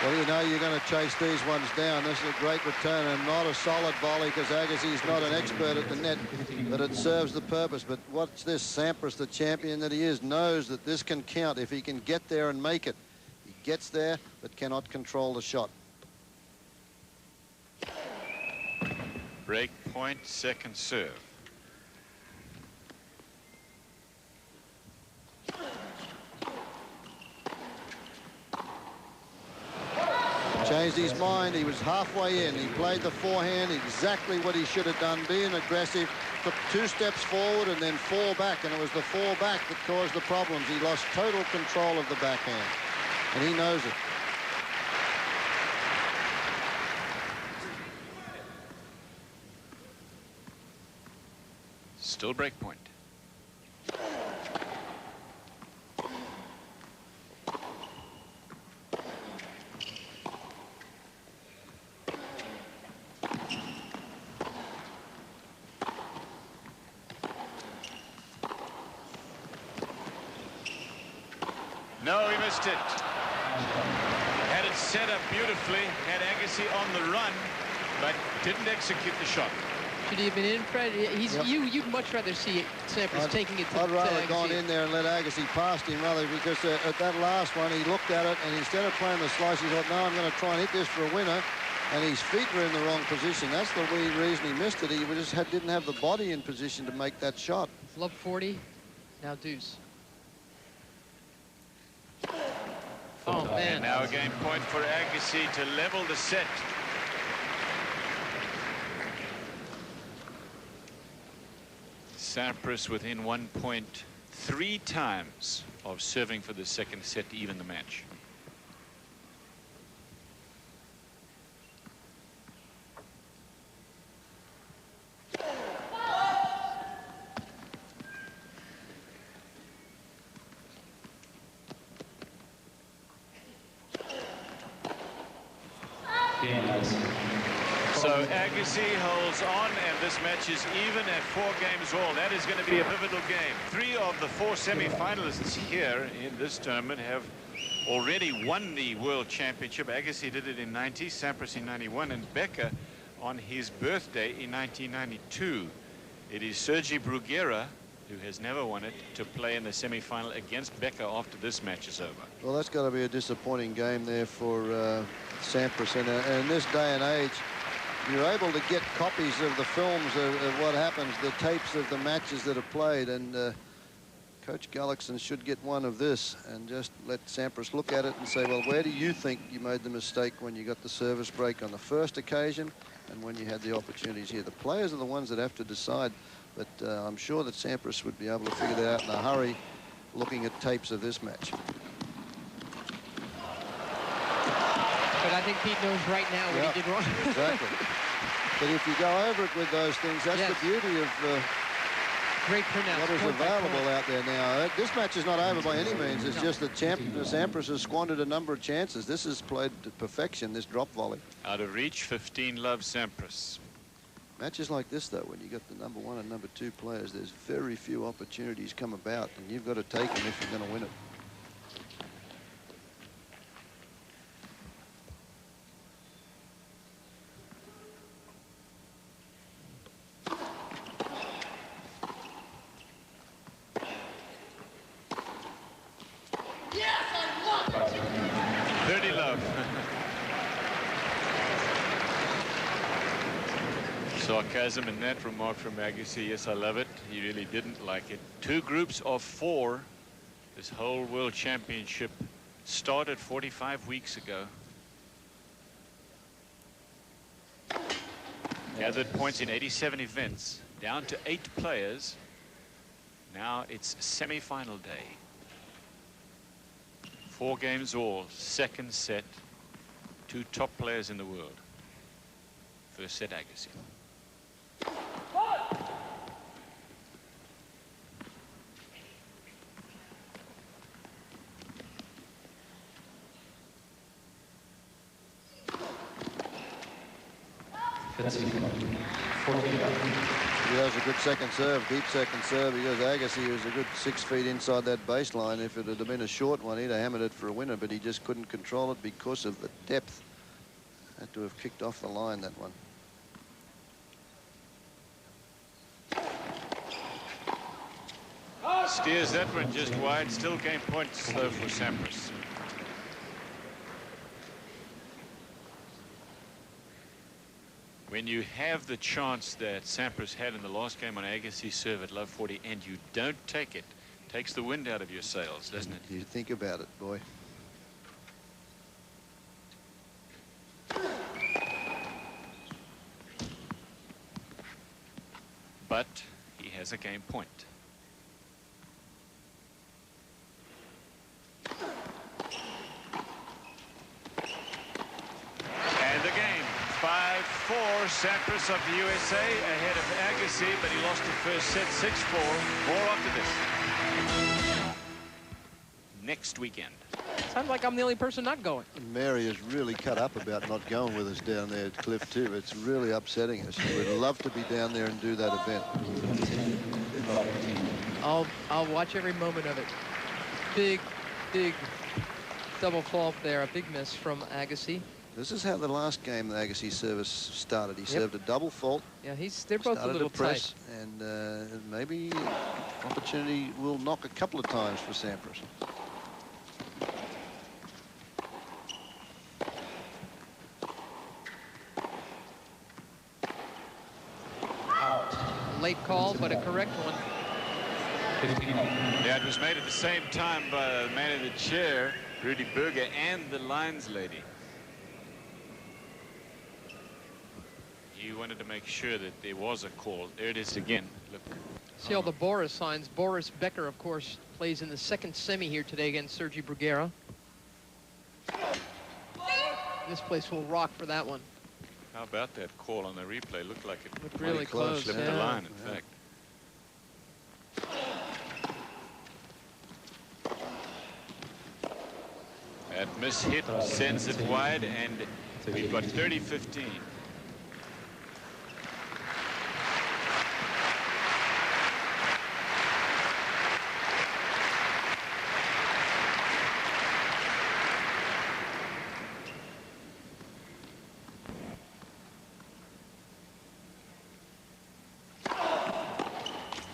Well, you know you're going to chase these ones down. This is a great return and not a solid volley because Agassi's not an expert at the net, but it serves the purpose. But watch this, Sampras, the champion that he is, knows that this can count if he can get there and make it. He gets there but cannot control the shot. Break point, second serve. Changed his mind. He was halfway in. He played the forehand exactly what he should have done, being aggressive, took 2 steps forward and then 4 back, and it was the 4 back that caused the problems. He lost total control of the backhand, and he knows it. Still break point. No, he missed it. Had it set up beautifully, had Agassi on the run, but didn't execute the shot. Should he have been in, Fred? He's, Yep. You'd much rather see Sampras taking it to I'd rather Agassi. gone in there and let Agassi past him rather, because at that last one he looked at it and instead of playing the slice he thought, no, I'm going to try and hit this for a winner, and his feet were in the wrong position. That's the reason he missed it. He just didn't have the body in position to make that shot. Love 40, now deuce. Oh, man. And now a game point for Agassi to level the set. Sampras within 1 point 3 times of serving for the second set to even the match. So Agassi holds on, and this match is even at 4 games all. That is going to be a pivotal game. 3 of the 4 semi-finalists here in this tournament have already won the World Championship. Agassi did it in '90, Sampras in '91, and Becker on his birthday in 1992. It is Sergi Bruguera, who has never won it, to play in the semi-final against Becker after this match is over. Well, that's got to be a disappointing game there for Sampras. And in this day and age, you're able to get copies of the films of what happens, the tapes of the matches that are played. And Coach Gullickson should get one of this and just let Sampras look at it and say, well, where do you think you made the mistake when you got the service break on the first occasion and when you had the opportunities here? The players are the ones that have to decide, but I'm sure that Sampras would be able to figure that out in a hurry looking at tapes of this match. But I think Pete knows right now what he did wrong. Exactly. But if you go over it with those things, that's the beauty of great pronounced what is available out there now. This match is not over by any means. It's just that Sampras has squandered a number of chances. This is played to perfection, this drop volley. Out of reach, 15 love Sampras. Matches like this, though, when you got the number 1 and number 2 players, there's very few opportunities come about, and you've got to take them if you're going to win it. Sarcasm in that remark from Agassi. Yes, I love it. He really didn't like it. 2 groups of 4. This whole World Championship started 45 weeks ago. Gathered points in 87 events, down to 8 players. Now it's semi-final day. 4 games all, second set. 2 top players in the world. First set, Agassi. He has a good second serve, deep second serve. He goes Agassi, who's a good 6 feet inside that baseline. If it had been a short one, he'd have hammered it for a winner, but he just couldn't control it because of the depth. Had to have kicked off the line, that one. Steers that one just wide. Still game points though for Sampras. When you have the chance that Sampras had in the last game on Agassi's serve at love 40 and you don't take it, takes the wind out of your sails, doesn't it? You think about it, boy. But he has a game point. And the game, 5-4, Sampras of the USA ahead of Agassi, but he lost the first set 6-4. More after this. Next weekend. Sounds like I'm the only person not going. Mary is really cut up about not going with us down there at Cliff too. It's really upsetting us. She would love to be down there and do that event. I'll watch every moment of it. Big double fault there, a big miss from Agassi. This is how the last game the Agassi service started. He served a double fault. Yeah, they're both a little press, tight. and maybe opportunity will knock a couple of times for Sampras. Late call, but a correct one. Yeah, it was made at the same time by the man in the chair, Rudy Berger, and the lines lady. He wanted to make sure that there was a call. There it is again. Look. See all the Boris signs. Boris Becker, of course, plays in the second semi here today against Sergi Bruguera. This place will rock for that one. How about that call on the replay? Looked like it looked really close. Slipped the line, in fact. That mishit sends it wide, and we've got 30-15.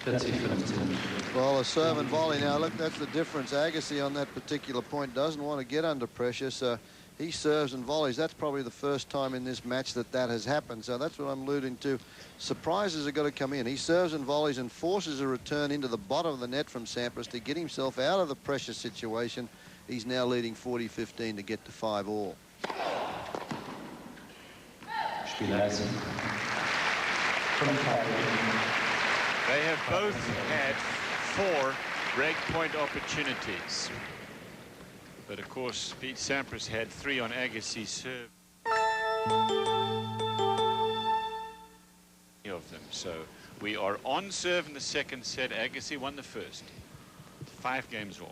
Well, a serve and volley. Now, look, that's the difference. Agassi on that particular point doesn't want to get under pressure, so he serves and volleys. That's probably the first time in this match that that has happened, so that's what I'm alluding to. Surprises have got to come in. He serves and volleys and forces a return into the bottom of the net from Sampras to get himself out of the pressure situation. He's now leading 40-15 to get to 5-all. They have both had 4 break point opportunities. But of course, Pete Sampras had 3 on Agassi's serve. Of them. So we are on serve in the second set. Agassi won the first. 5 games all.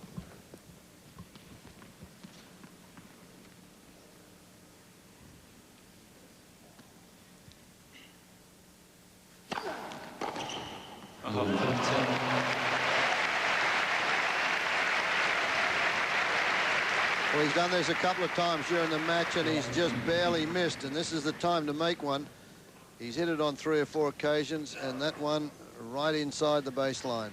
Well, he's done this a couple of times during the match, and he's just barely missed, and this is the time to make one. He's hit it on 3 or 4 occasions, and that one right inside the baseline.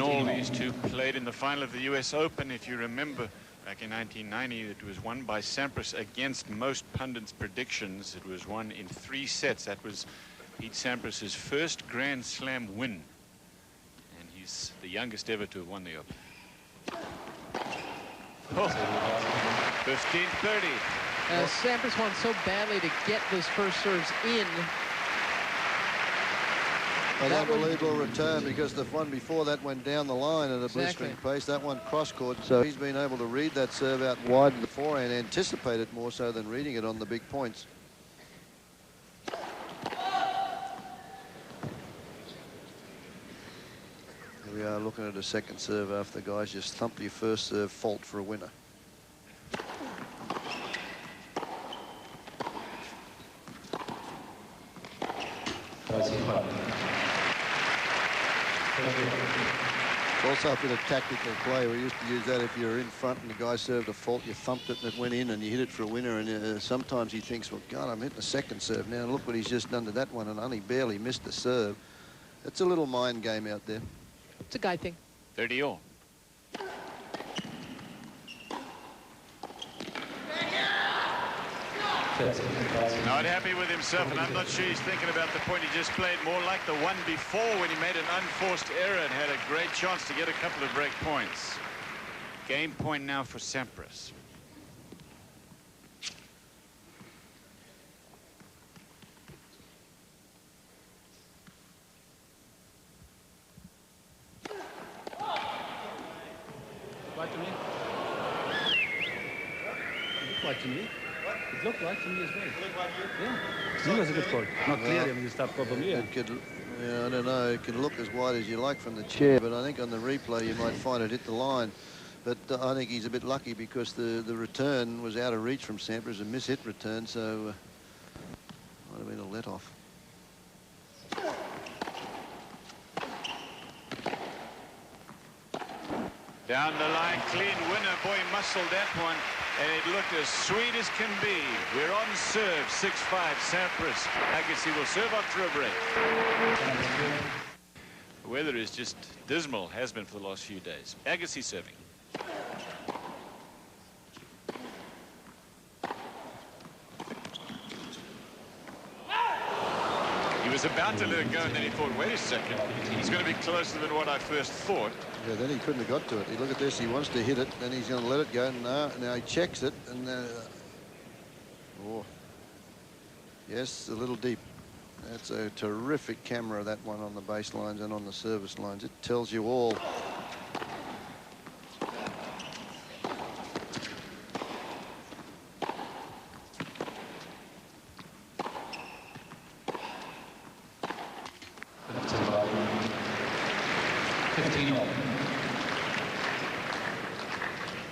All these two played in the final of the US Open. If you remember, back in 1990, it was won by Sampras against most pundits' predictions. It was won in 3 sets. That was Pete Sampras' first Grand Slam win. And he's the youngest ever to have won the Open. Oh, 15-30. Sampras wants so badly to get those first serves in. An unbelievable return, because the one before that went down the line at a blistering pace. That one cross-court, so he's been able to read that serve out wide in the forehand, anticipate it more so than reading it on the big points. Here we are looking at a second serve after the guys just thumped your first serve fault for a winner. It's also a bit of tactical play. We used to use that if you're in front and the guy served a fault, you thumped it and it went in and you hit it for a winner, and sometimes he thinks, well, God, I'm hitting a second serve now. Look what he's just done to that one and only barely missed the serve. It's a little mind game out there. It's a guy thing. 30-all. Not happy with himself, and I'm not sure he's thinking about the point he just played, more like the one before when he made an unforced error and had a great chance to get a couple of break points. Game point now for Sampras. Right to me? Right to me? It looked right to me as well. Yeah. It was a good call. Not clear, I mean, you stopped probably. It could, yeah, I don't know. It can look as wide as you like from the chair, but I think on the replay you might find it hit the line. But I think he's a bit lucky because the return was out of reach from Sampras, a mishit return, so might have been a let-off. Down the line, clean winner. Boy, muscled that one, and it looked as sweet as can be. We're on serve, 6-5, Sampras. Agassi will serve after a break. The weather is just dismal, has been for the last few days. Agassi serving. He was about to let it go, and then he thought, wait a second, he's going to be closer than what I first thought. Yeah, then he couldn't have got to it. Look at this, he wants to hit it, then he's going to let it go. Now he checks it, and oh, yes, a little deep. That's a terrific camera, that one on the baselines and on the service lines. It tells you all.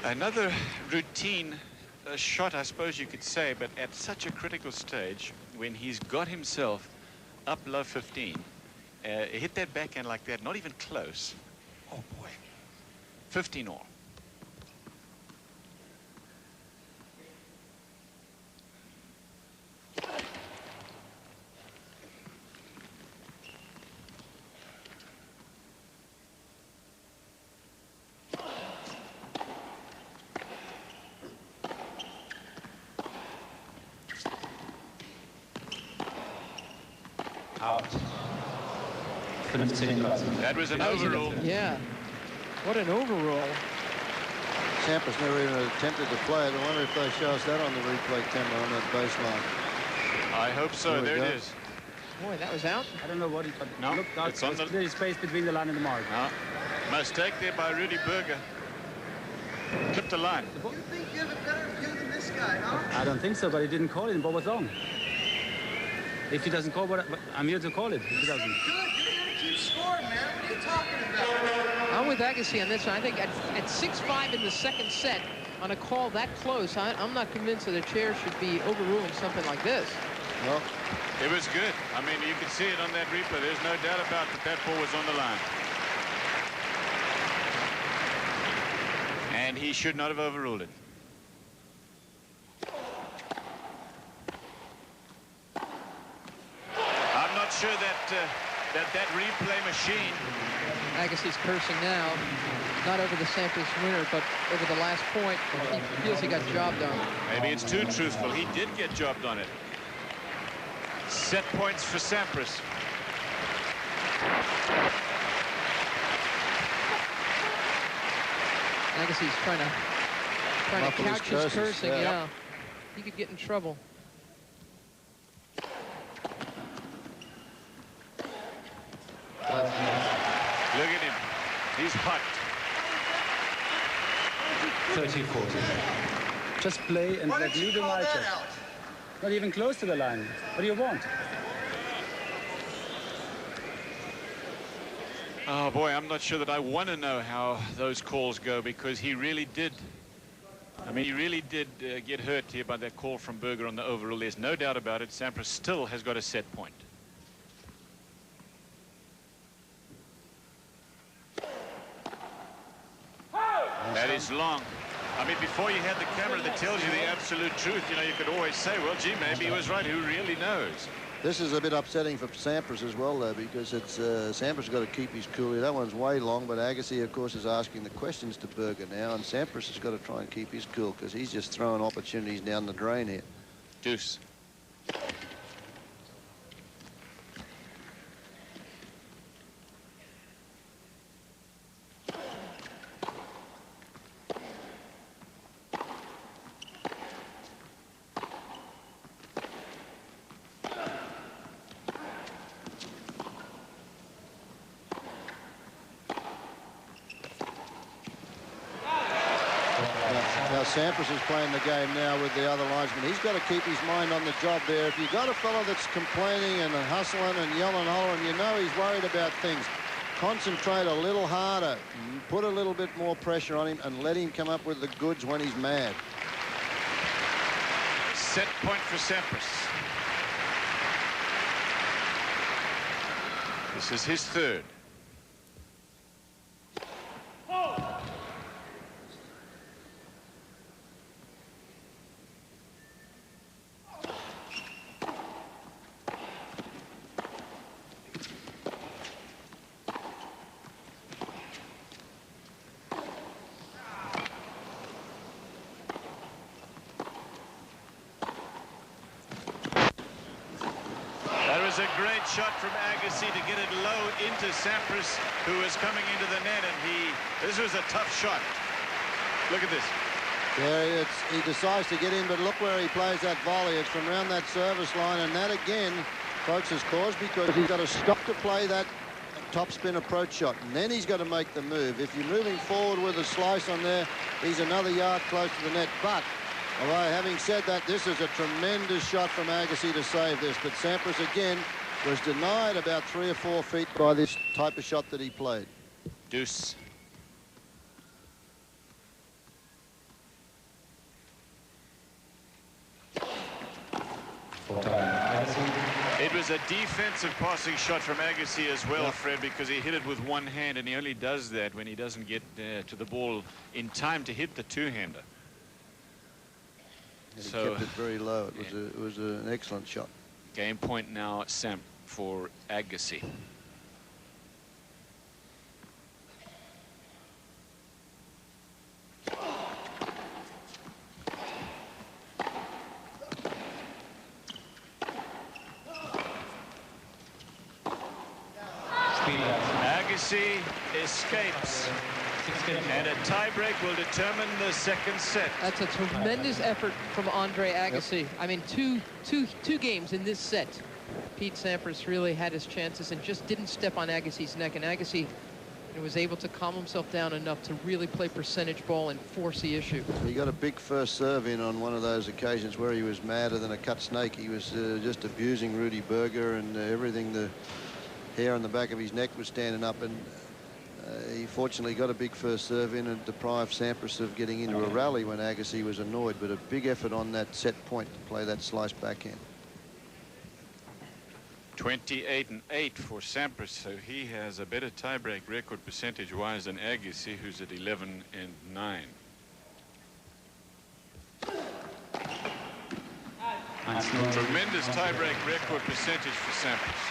Another routine shot, I suppose you could say, but at such a critical stage when he's got himself up love 15 hit that backhand like that, not even close. Oh, boy. 15 all. Out. 15 Platz. That was an overrule. Yeah. What an overrule. Sampras never even attempted to play it. I wonder if they show us that on the replay camera on that baseline. I hope so. There it is. Boy, that was out. I don't know what it but No, look out. it's on the There's space between the line and the mark. No. Mistake there by Rudy Berger. Clipped the line. You think you have a better view than this guy, huh? I don't think so, but he didn't call it. What was wrong? If he doesn't call, I'm here to call it. If he doesn't. Good. You're here to keep score, man. What are you talking about? I'm with Agassi on this one. I think at 6-5 in the second set, on a call that close, I'm not convinced that a chair should be overruling something like this. Well, It was good. I mean, you can see it on that replay. There's no doubt about that. That ball was on the line. And he should not have overruled it. I'm not sure that that replay machine. Agassi's cursing now, not over the Sampras winner, but over the last point. He feels he got jobbed on. Maybe it's too truthful. He did get jobbed on it. Set points for Sampras. Agassi's trying to Muffle his couch his curses, cursing. yeah. Yeah, he could get in trouble. Look at him. He's hot. 30-40. Just play and let you do my job. Not even close to the line. What do you want? Oh, boy, I'm not sure that I want to know how those calls go, because he really did. I mean, he really did get hurt here by that call from Berger on the overrule. There's no doubt about it. Sampras still has got a set point. That is long. I mean, before you had the camera that tells you the absolute truth, you know, you could always say, well, gee, maybe he was right. Who really knows? this is a bit upsetting for Sampras as well, though, because it's Sampras got to keep his cool here. That one's way long, but Agassi, of course, is asking the questions to Berger now, and Sampras has got to try and keep his cool because he's just throwing opportunities down the drain here. Deuce. Sampras is playing the game now with the other linesman. He's got to keep his mind on the job there. If you've got a fellow that's complaining and hustling and yelling, hollering, you know he's worried about things. Concentrate a little harder. Put a little bit more pressure on him and let him come up with the goods when he's mad. Set point for Sampras. This is his third. A great shot from Agassi to get it low into Sampras, who is coming into the net, and this was a tough shot. Look at this. Yeah, he decides to get in, but look where he plays that volley. It's from around that service line, and that again, folks, is caused because he's got to stop to play that topspin approach shot, and then he's got to make the move. If you're moving forward with a slice on there, he's another yard close to the net, but although, having said that, this is a tremendous shot from Agassi to save this. But Sampras, again, was denied about 3 or 4 feet by this type of shot that he played. Deuce. It was a defensive passing shot from Agassi as well, Fred, because he hit it with one hand, and he only does that when he doesn't get to the ball in time to hit the two-hander. He kept it very low. It was an excellent shot. Game point now, Sam, for Agassi. Agassi escapes, and a tiebreak will determine the second set. That's a tremendous effort from Andre Agassi. Yep. I mean, two games in this set. Pete Sampras really had his chances and just didn't step on Agassi's neck, and Agassi was able to calm himself down enough to really play percentage ball and force the issue. He got a big first serve in on one of those occasions where he was madder than a cut snake. He was just abusing Rudy Berger, and everything, the hair on the back of his neck was standing up, and he fortunately got a big first serve in and deprived Sampras of getting into a rally when Agassi was annoyed, but a big effort on that set point to play that slice backhand. 28-8 for Sampras, so he has a better tiebreak record percentage-wise than Agassi, who's at 11-9. Tremendous tiebreak record percentage for Sampras.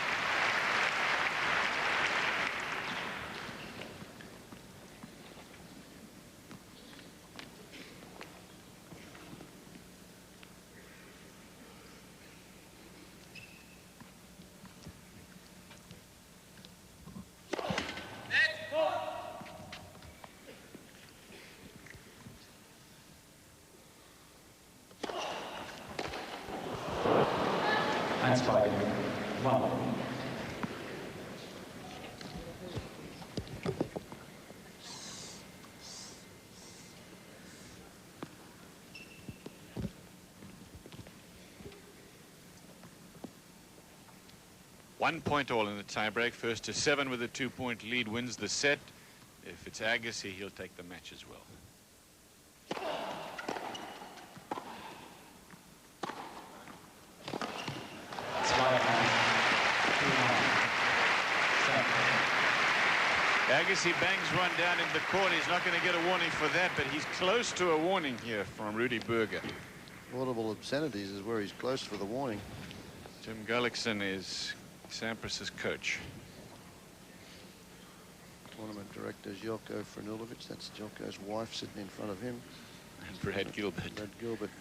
One point all in the tiebreak. First to 7 with a 2-point lead wins the set. If it's Agassi, he'll take the match as well. Agassi bangs one down in the corner. He's not going to get a warning for that, but he's close to a warning here from Rudy Berger. Audible obscenities is where he's close for the warning. Jim Gullickson is Sampras's coach. Tournament director Jelko Franulovic. That's Jelko's wife sitting in front of him. And Brad Gilbert. Brad Gilbert.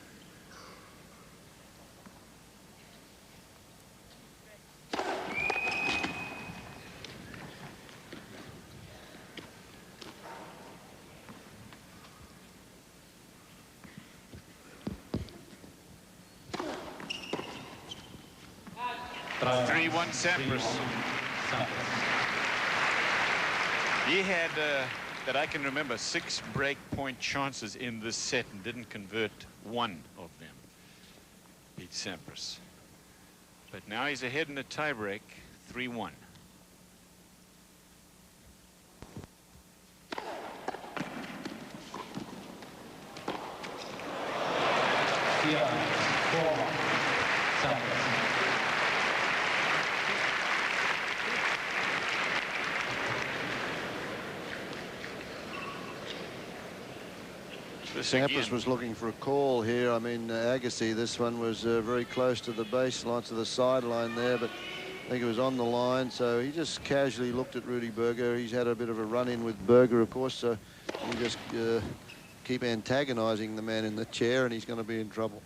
Sampras. He had, that I can remember, 6 break point chances in this set and didn't convert one of them. Pete Sampras. But now he's ahead in a tiebreak, 3-1. Sampras was looking for a call here. I mean, Agassi, this one was very close to the baseline, to the sideline there, but I think it was on the line, so he just casually looked at Rudy Berger. He's had a bit of a run-in with Berger, of course, so he just keep antagonizing the man in the chair, and he's going to be in trouble.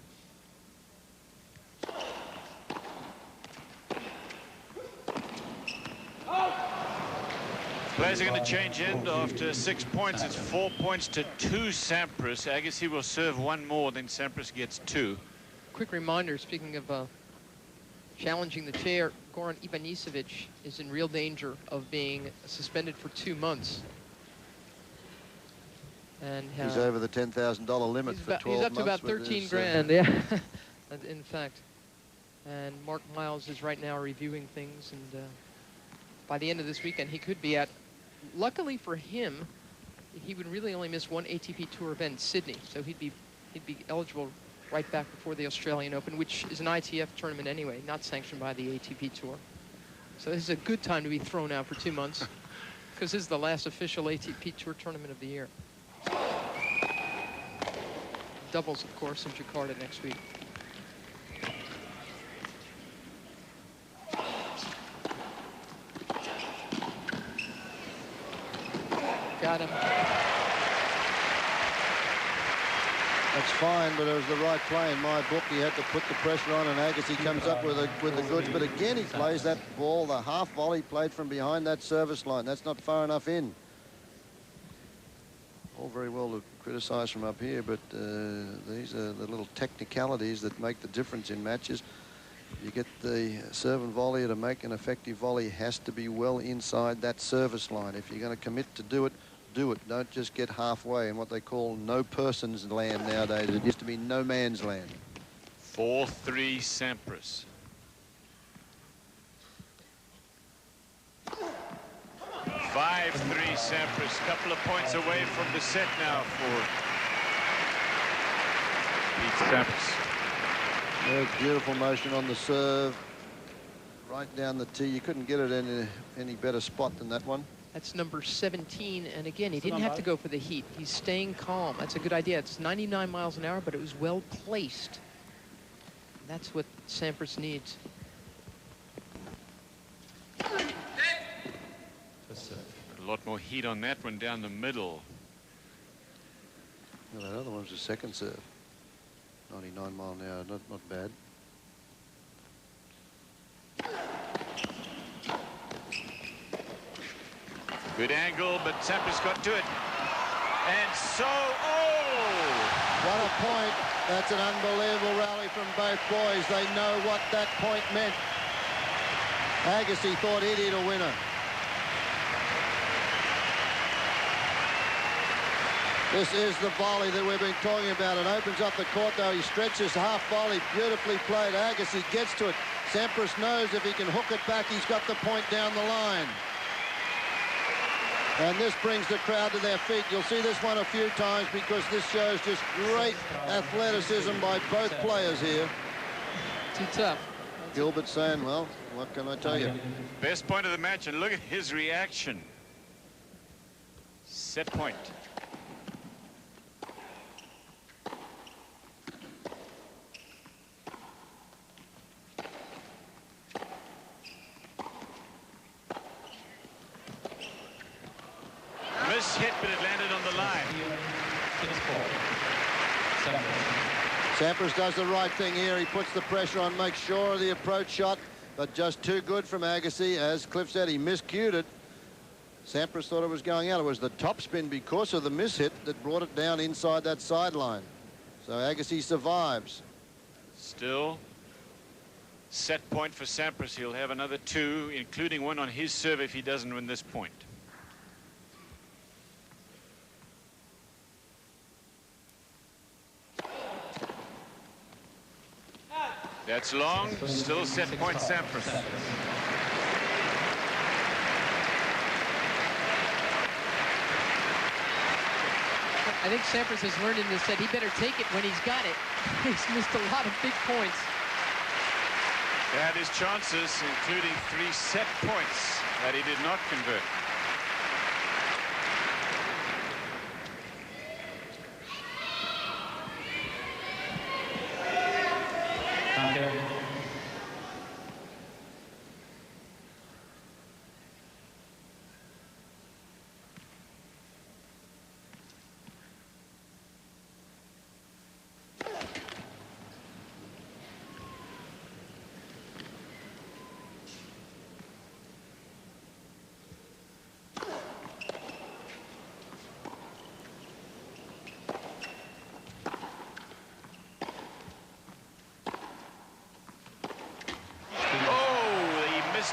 Players are going to change end after 6 points. It's 4 points to 2 Sampras. Agassi will serve one more, then Sampras gets 2. Quick reminder, speaking of challenging the chair, Goran Ivanisevic is in real danger of being suspended for 2 months. And he's over the $10,000 limit for 12 months. He's up to about 13 grand, yeah, in fact. And Mark Miles is right now reviewing things, and by the end of this weekend, he could be at, luckily for him, he would really only miss one ATP Tour event in Sydney, so he'd be eligible right back before the Australian Open, which is an ITF tournament anyway, not sanctioned by the ATP Tour. So this is a good time to be thrown out for 2 months, because this is the last official ATP Tour tournament of the year. Doubles, of course, in Jakarta next week. Got him. That's fine, but it was the right play in my book. He had to put the pressure on, and Agassi comes up with the goods. But again, he plays that ball, the half volley played from behind that service line. That's not far enough in. All very well to criticise from up here, but these are the little technicalities that make the difference in matches. You get the serve and volley to make an effective volley has to be well inside that service line. If you're going to commit to do it, do it. Don't just get halfway in what they call no person's land nowadays. It used to be no man's land. 4-3 Sampras. 5-3 Sampras. Couple of points away from the set now for Pete Sampras. Beautiful motion on the serve. Right down the tee. You couldn't get it in any better spot than that one. That's number 17, and again, he didn't have to go for the heat. He's staying calm. That's a good idea. It's 99 miles an hour, but it was well placed. That's what Sampras needs. A lot more heat on that one down the middle. Well, that other one's a second serve. 99 mile an hour, not bad. Good angle, but Sampras got to it. And so, oh! What a point. That's an unbelievable rally from both boys. They know what that point meant. Agassi thought he'd hit a winner. This is the volley that we've been talking about. It opens up the court, though. He stretches half volley. Beautifully played. Agassi gets to it. Sampras knows if he can hook it back, he's got the point down the line. And this brings the crowd to their feet. You'll see this one a few times because this shows just great athleticism by both players here. Too tough. Gilbert saying, well, what can I tell you? Best point of the match, and look at his reaction. Set point. Hit, but it landed on the line. Sampras does the right thing here. He puts the pressure on, makes sure of the approach shot, but just too good from Agassi. As Cliff said, he miscued it. Sampras thought it was going out. It was the topspin because of the mishit that brought it down inside that sideline. So Agassi survives. Still set point for Sampras. He'll have another 2, including one on his serve if he doesn't win this point. That's long. Still set point Sampras. I think Sampras has learned in this set he better take it when he's got it. He's missed a lot of big points. He had his chances, including 3 set points that he did not convert.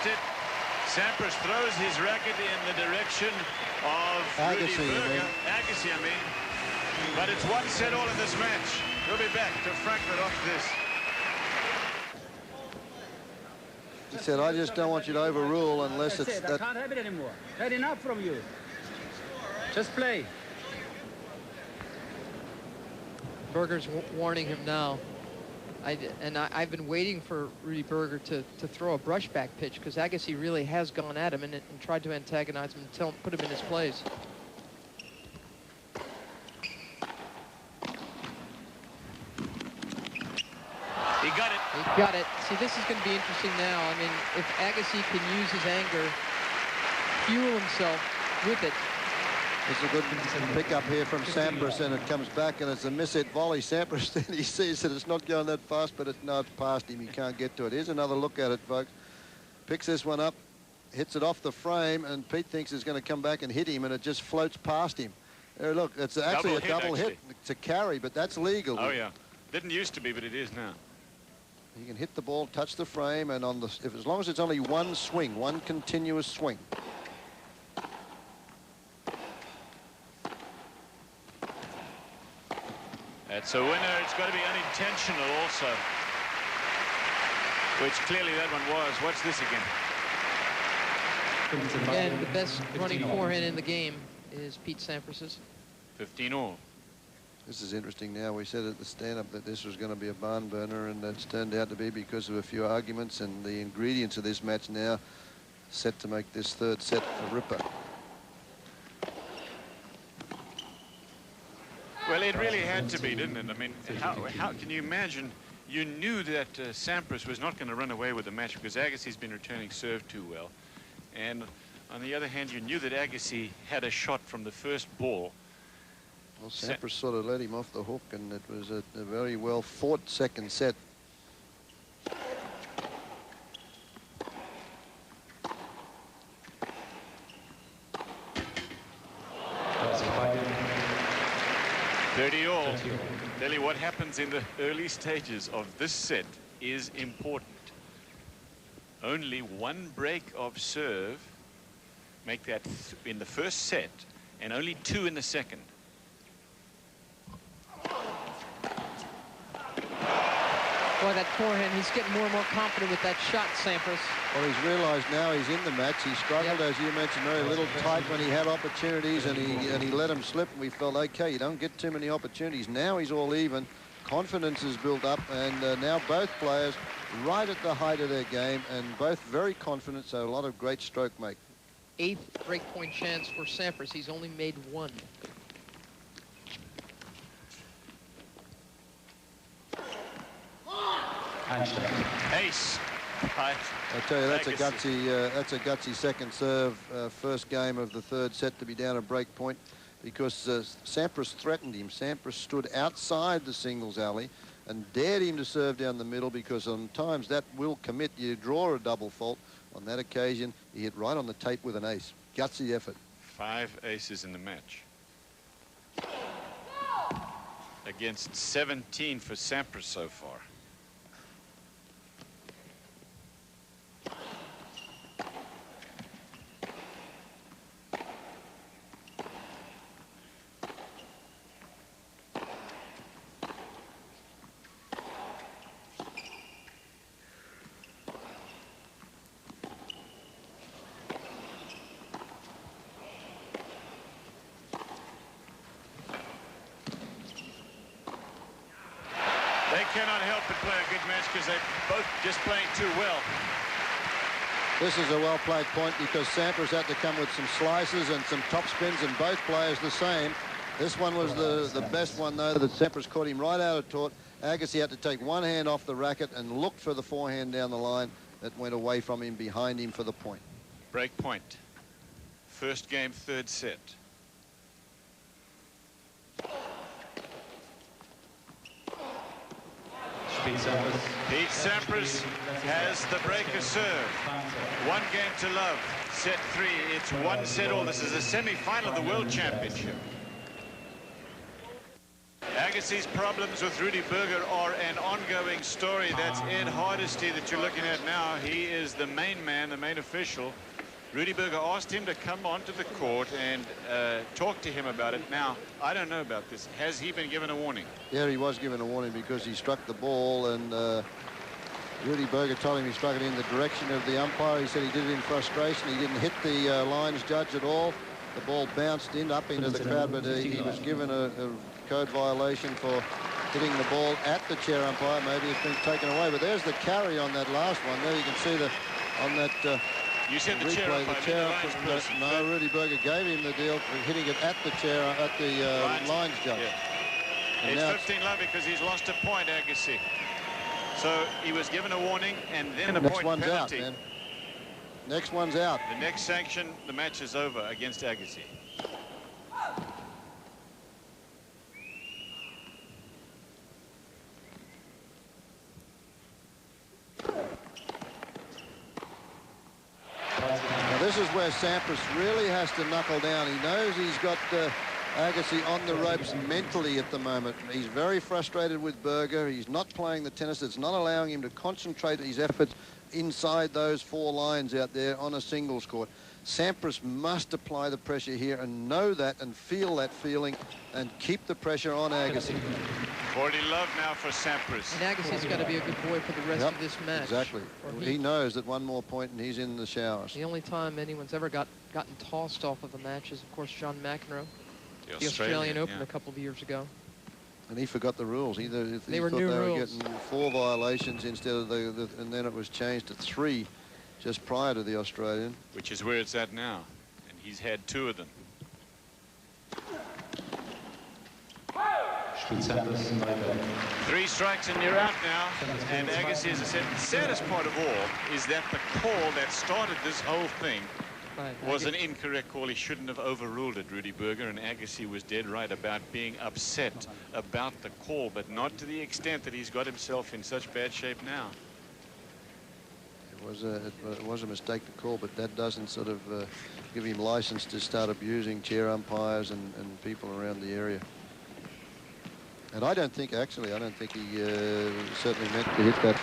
It. Sampras throws his racket in the direction of Agassi, Agassi, I mean. But it's 1 set all in this match. We'll be back to Frankfurt after this. He said, I just don't want you to overrule unless it's that. I can't have it anymore. Had enough from you. Just play. Berger's warning him now. I've been waiting for Rudy Berger to throw a brushback pitch, because Agassi really has gone at him and tried to antagonize him and put him in his place. He got it. He got it. See, this is going to be interesting now. I mean, if Agassi can use his anger, fuel himself with it. It's a good pickup here from Sampras, and it comes back, and it's a miss-hit volley. Sampras, then he sees that it's not going that fast, but no, it's past him. He can't get to it. Here's another look at it, folks. Picks this one up, hits it off the frame, and Pete thinks it's going to come back and hit him, and it just floats past him. There, look, it's actually a double hit. It's a carry, but that's legal. Oh, yeah. Didn't used to be, but it is now. You can hit the ball, touch the frame, and on the as long as it's only one swing, one continuous swing. That's a winner. It's got to be unintentional also, which clearly that one was. What's this again? Again, the best running forehand in the game is Pete Sampras's. 15 all. This is interesting now. We said at the stand-up that this was going to be a barn burner, and it's turned out to be because of a few arguments, and the ingredients of this match now set to make this third set a ripper. Well, it really had to be, didn't it? I mean, how can you imagine? You knew that Sampras was not going to run away with the match because Agassi's been returning serve too well. And on the other hand, you knew that Agassi had a shot from the first ball. Well, Sampras sort of let him off the hook, and it was a very well fought second set. Tell you what happens in the early stages of this set is important. Only one break of serve, make that in the first set, and only 2 in the second. Boy, that forehand, he's getting more and more confident with that shot, Sampras. Well, he's realized now he's in the match. He struggled, as you mentioned, very little tight when he had opportunities, and he let him slip, and we felt, okay, you don't get too many opportunities. Now he's all even. Confidence is built up, and now both players right at the height of their game, and both very confident, so a lot of great stroke make. 8th breakpoint chance for Sampras. He's only made 1. Ace. I tell you, that's a gutsy second serve. First game of the third set to be down a break point, because Sampras threatened him. Sampras stood outside the singles alley and dared him to serve down the middle, because on times that will commit you draw a double fault. On that occasion, he hit right on the tape with an ace. Gutsy effort. 5 aces in the match. Against 17 for Sampras so far. Cannot help but play a good match because they're both just playing too well. This is a well-played point, because Sampras had to come with some slices and some top spins, and both players the same. This one was the best one, though, that Sampras caught him right out of taut. Agassi had to take one hand off the racket and look for the forehand down the line that went away from him, behind him for the point. Break point. First game, third set. Pete Sampras has the breaker serve. 1 game to love. Set 3. It's 1 set all. This is a semi-final of the World Championship. Agassi's problems with Rudy Berger are an ongoing story. That's Ed Hardesty that you're looking at now. He is the main man, the main official. Rudy Berger asked him to come onto the court and talk to him about it. Now, I don't know about this. Has he been given a warning? Yeah, he was given a warning because he struck the ball, and Rudy Berger told him he struck it in the direction of the umpire. He said he did it in frustration. He didn't hit the lines judge at all. The ball bounced up into the crowd, but he was given a code violation for hitting the ball at the chair umpire. Maybe it's been taken away, but there's the carry on that last one. There you can see the on that you said the chair replay. umpire, No, Rudy Berger gave him the deal for hitting it at the chair at the lines judge. Yeah. It's 15-love because he's lost a point, Agassi. So he was given a warning and then a point one's penalty. out, man. Next one's out. The next sanction, the match is over against Agassi. Now this is where Sampras really has to knuckle down. He knows he's got Agassi on the ropes mentally at the moment. He's very frustrated with Berger. He's not playing the tennis. It's not allowing him to concentrate his efforts inside those 4 lines out there on a singles court. Sampras must apply the pressure here and know that and feel that feeling and keep the pressure on Agassi. 40-love now for Sampras. And Agassi's got to be a good boy for the rest of this match. Exactly. He knows that one more point and he's in the showers. The only time anyone's ever gotten tossed off of a match is, of course, John McEnroe, the Australian Open a couple of years ago. And he forgot the rules. He They thought were new they were rules. getting 4 violations instead of and then it was changed to 3 just prior to the Australian. Which is where it's at now. And he's had 2 of them. Three strikes and you're out now. And Agassi, as I said, the saddest part of all is that the call that started this whole thing was an incorrect call. He shouldn't have overruled it, Rudy Berger, and Agassi was dead right about being upset about the call, but not to the extent that he's got himself in such bad shape now. It was a mistake to call, but that doesn't sort of give him license to start abusing chair umpires and people around the area. And I don't think he certainly meant to hit that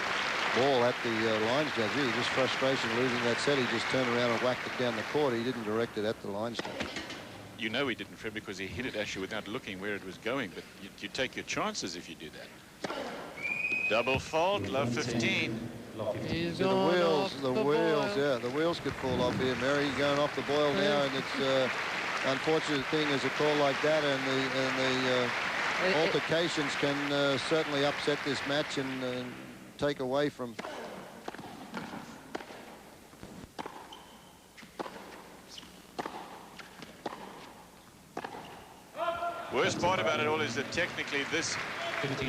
ball at the lines judge either. Just frustration losing that set. He just turned around and whacked it down the court. He didn't direct it at the lines judge. You know he didn't, Fred, because he hit it actually without looking where it was going, but you take your chances if you do that. Double fault, love 15. The wheels could fall off here. Mary going off the boil now, and it's unfortunate thing is a call like that, and the altercations can certainly upset this match and take away from. Worst part about it all is that technically this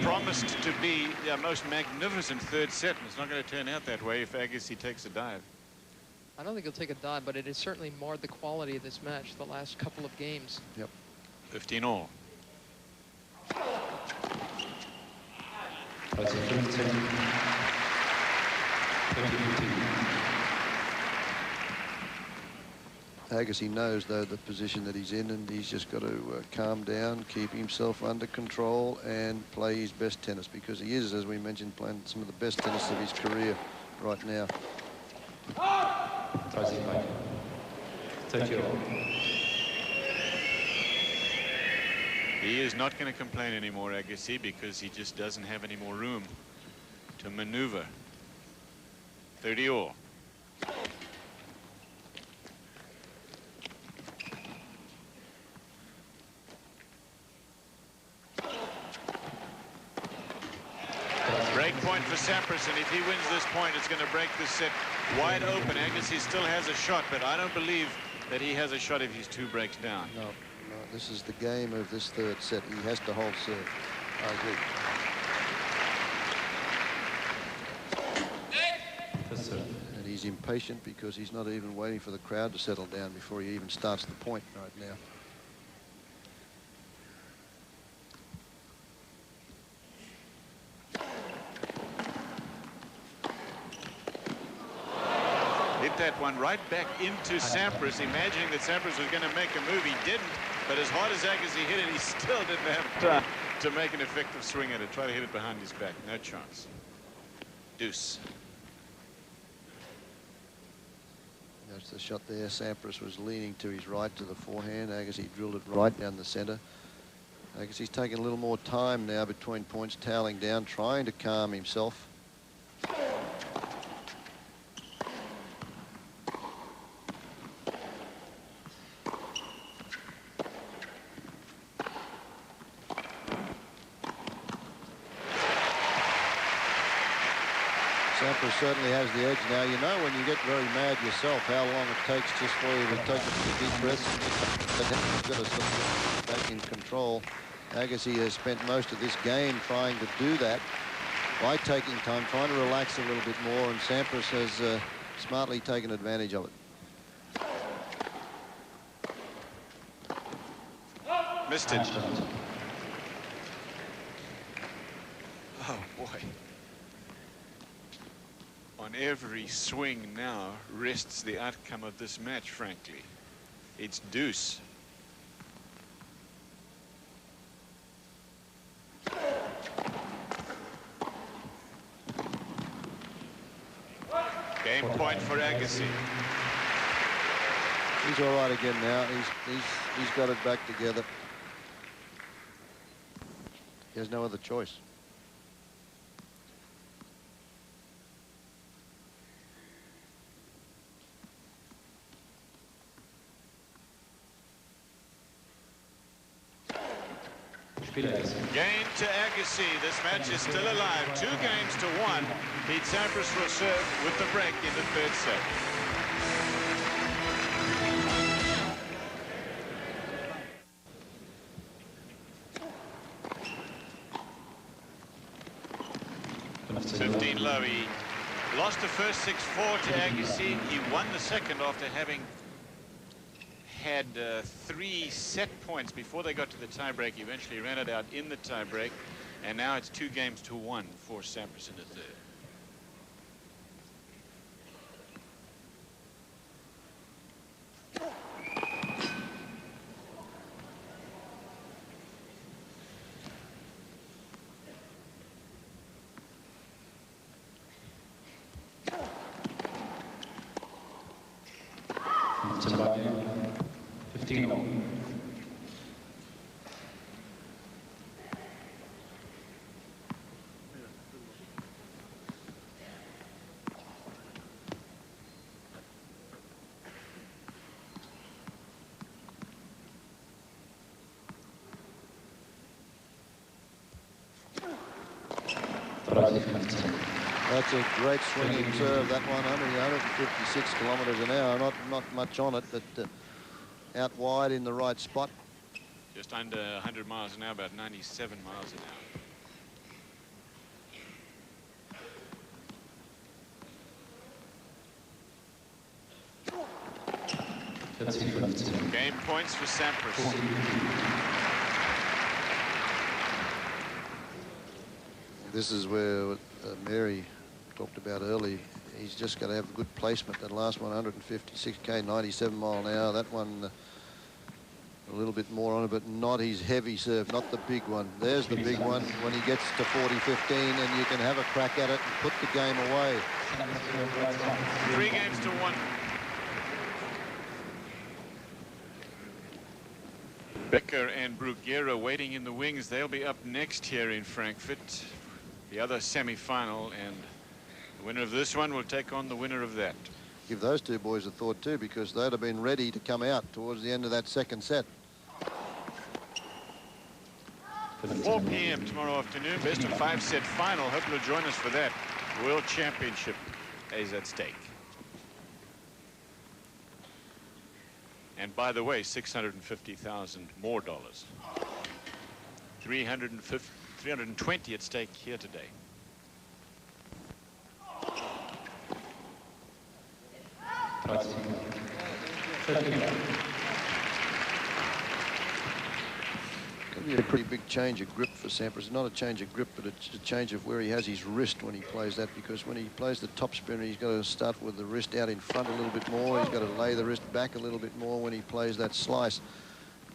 promised to be the most magnificent 3rd set, and it's not going to turn out that way if Agassi takes a dive. I don't think he'll take a dive, but it has certainly marred the quality of this match the last couple of games. Yep. 15 all. Agassi knows, though, the position that he's in, and he's just got to calm down, keep himself under control, and play his best tennis, because he is, as we mentioned, playing some of the best tennis of his career right now. He is not going to complain anymore, Agassi, because he just doesn't have any more room to maneuver. 30 all. Break point for Sampras, and if he wins this point, it's going to break this set wide open. Agassi still has a shot, but I don't believe that he has a shot if he's 2 breaks down. No, this is the game of this 3rd set. He has to hold serve. I agree. And he's impatient because he's not even waiting for the crowd to settle down before he even starts the point right now. Hit that one right back into Sampras, imagining that Sampras was going to make a move. He didn't, but as hard as Agassi hit it, he still didn't have time to make an effective swing at it. Try to hit it behind his back. No chance. Deuce. That's the shot there. Sampras was leaning to his right to the forehand. Agassi drilled it right down the center. Agassi's taking a little more time now between points, toweling down, trying to calm himself. Sampras certainly has the edge now. You know when you get very mad yourself how long it takes just for you to take a few deep breaths and get yourself back in control. Agassi has spent most of this game trying to do that by taking time, trying to relax a little bit more, and Sampras has smartly taken advantage of it. Missed it. Oh, boy. On every swing now rests the outcome of this match, frankly. It's deuce. Game point for Agassi. He's all right again now. He's got it back together. He has no other choice. Game to Agassi. This match is still alive. 2 games to 1. Pete Sampras will serve with the break in the 3rd set. Low. He lost the first 6-4 to Agassi. He won the second after having had 3 set points before they got to the tiebreak. He eventually ran it out in the tiebreak, and now it's 2 games to 1 for Sampras in the 3rd. That's a great swinging serve, that one. Only 156 kilometres an hour. Not much on it, but out wide in the right spot. Just under 100 miles an hour, about 97 miles an hour. Game points for Sampras. This is where Mary talked about early. He's just got to have a good placement. That last one, 156k, 97 mile an hour. That one, a little bit more on it, but not his heavy serve, not the big one. There's the big one when he gets to 40-15, and you can have a crack at it and put the game away. 3 games to 1. Becker and Bruguera waiting in the wings. They'll be up next here in Frankfurt. The other semi-final, and the winner of this one will take on the winner of that. Give those 2 boys a thought too, because they'd have been ready to come out towards the end of that 2nd set. 4 p.m. tomorrow afternoon, best of 5 set final. Hope you'll join us for that. World Championship is at stake. And by the way, $650,000 more dollars. 320 at stake here today. It'll be a pretty big change of grip for Sampras. Not a change of grip, but it's a change of where he has his wrist when he plays that, because when he plays the top spinner, he's got to start with the wrist out in front a little bit more. He's got to lay the wrist back a little bit more when he plays that slice.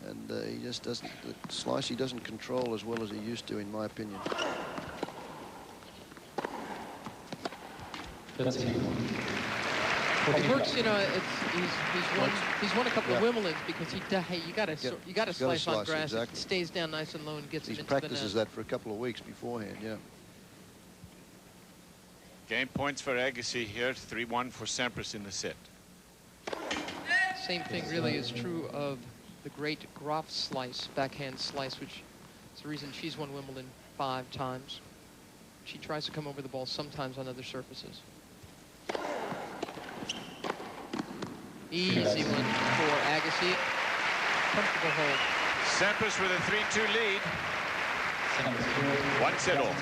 And he just doesn't, the slice he doesn't control as well as he used to, in my opinion. It works, you know. He's won a couple of Wimbledons because you gotta slice on grass. Exactly. It stays down nice and low and gets He him into the net. practices that for a couple of weeks beforehand. Yeah. Game points for Agassi here. 3-1 for Sampras in the set. Same thing really is true of the great Graf slice, backhand slice, which is the reason she's won Wimbledon 5 times. She tries to come over the ball sometimes on other surfaces. Easy one for Agassi. Comfortable hold. Sampras with a 3-2 lead. 1 set all.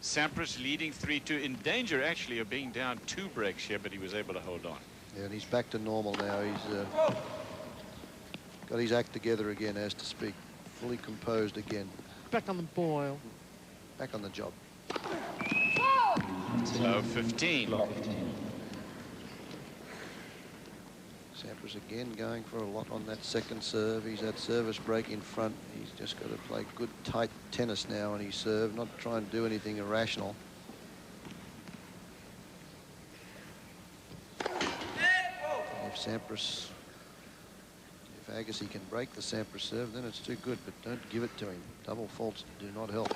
Sampras leading 3-2, in danger actually of being down 2 breaks here, but he was able to hold on. Yeah, and he's back to normal now. He's got his act together again, as to speak. Fully composed again. Back on the boil. Back on the job. So 15. Sampras again going for a lot on that second serve. He's had service break in front. He's just got to play good, tight tennis now on his serve, not try and do anything irrational. If Sampras, if Agassi can break the Sampras serve, then it's too good, but don't give it to him. Double faults do not help.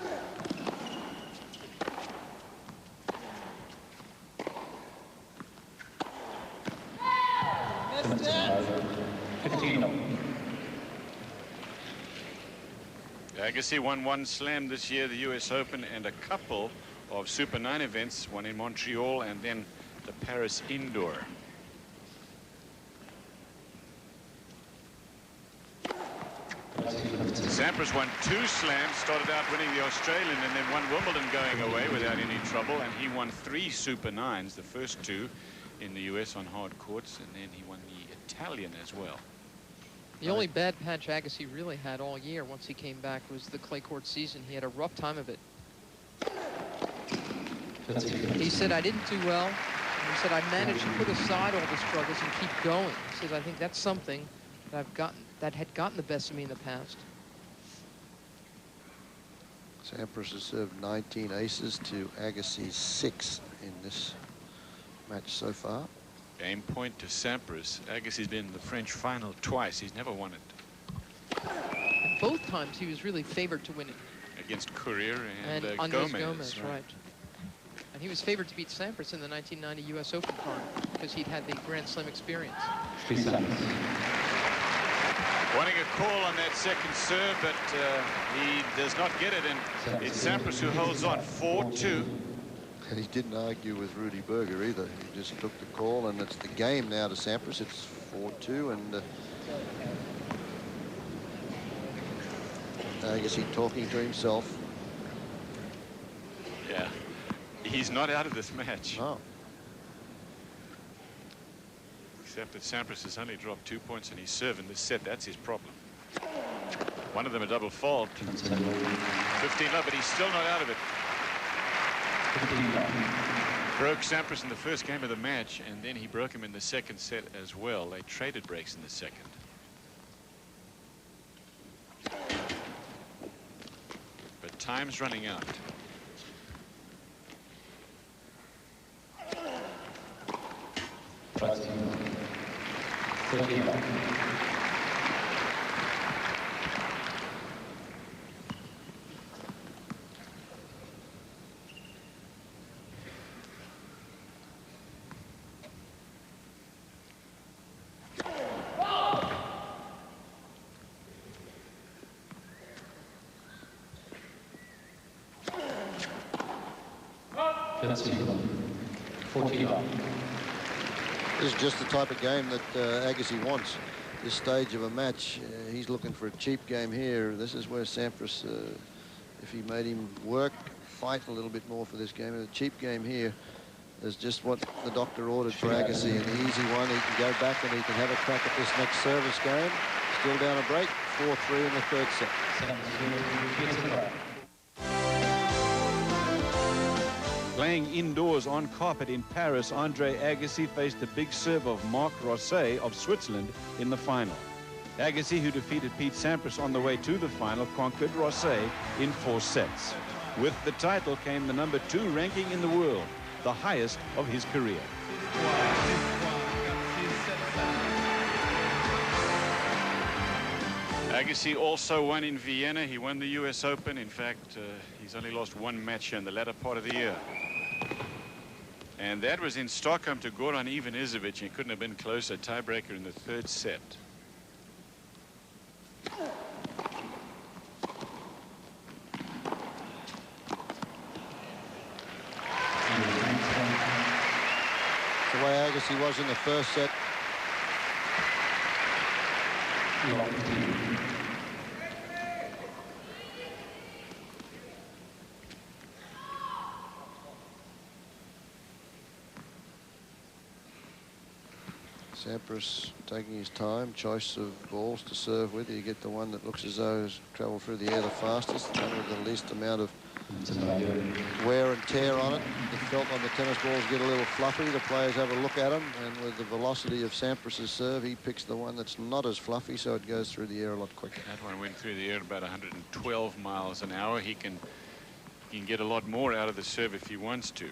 Agassi won 1 slam this year, the US Open, and a couple of Super 9 events, one in Montreal and then the Paris Indoor. Sampras won 2 slams, started out winning the Australian and then won Wimbledon going away without any trouble, and he won 3 Super 9s, the first 2 in the US on hard courts, and then he won the Italian as well. The only bad patch Agassi really had all year once he came back was the clay court season. He had a rough time of it. He said, I didn't do well. And he said, I managed to put aside all the struggles and keep going. He says, I think that's something that I've gotten, that had gotten the best of me in the past. Sampras has served 19 aces to Agassi's 6 in this match so far. Game point to Sampras. Agassi's been in the French final twice. He's never won it. And both times he was really favored to win it. Against Courier and Andres Gomez, right. And he was favored to beat Sampras in the 1990 US Open tournament because he'd had the Grand Slam experience. Wanting a call on that second serve, but he does not get it, and it's Sampras who holds on 4-2. And he didn't argue with Rudy Berger either. He just took the call, and it's the game now to Sampras. It's 4-2, and Agassi talking to himself. Yeah, he's not out of this match. Oh. Except that Sampras has only dropped 2 points in his serve in this set. That's his problem. One of them a double fault. 15 love, but he's still not out of it. Broke Sampras in the first game of the match, and then he broke him in the second set as well. They traded breaks in the second. But time's running out. This is just the type of game that Agassi wants. This stage of a match, he's looking for a cheap game here. This is where Sampras, if he made him work, fight a little bit more for this game. And a cheap game here is just what the doctor ordered for Agassi. An easy one. He can go back and he can have a crack at this next service game. Still down a break. 4-3 in the third set. Playing indoors on carpet in Paris, Andre Agassi faced the big serve of Marc Rosset of Switzerland in the final. Agassi, who defeated Pete Sampras on the way to the final, conquered Rosset in 4 sets. With the title came the #2 ranking in the world, the highest of his career. Agassi also won in Vienna. He won the US Open. In fact, he's only lost 1 match in the latter part of the year. And that was in Stockholm to Goran Ivanisevic. He couldn't have been closer. Tiebreaker in the 3rd set. the way Agassi was in the first set. Sampras taking his time, choice of balls to serve with. You get the one that looks as though has travelled through the air the fastest, the one with the least amount of wear and tear on it. The felt on the tennis balls get a little fluffy. The players have a look at them, and with the velocity of Sampras's serve, he picks the one that's not as fluffy, so it goes through the air a lot quicker. That one went through the air at about 112 miles an hour. He can get a lot more out of the serve if he wants to.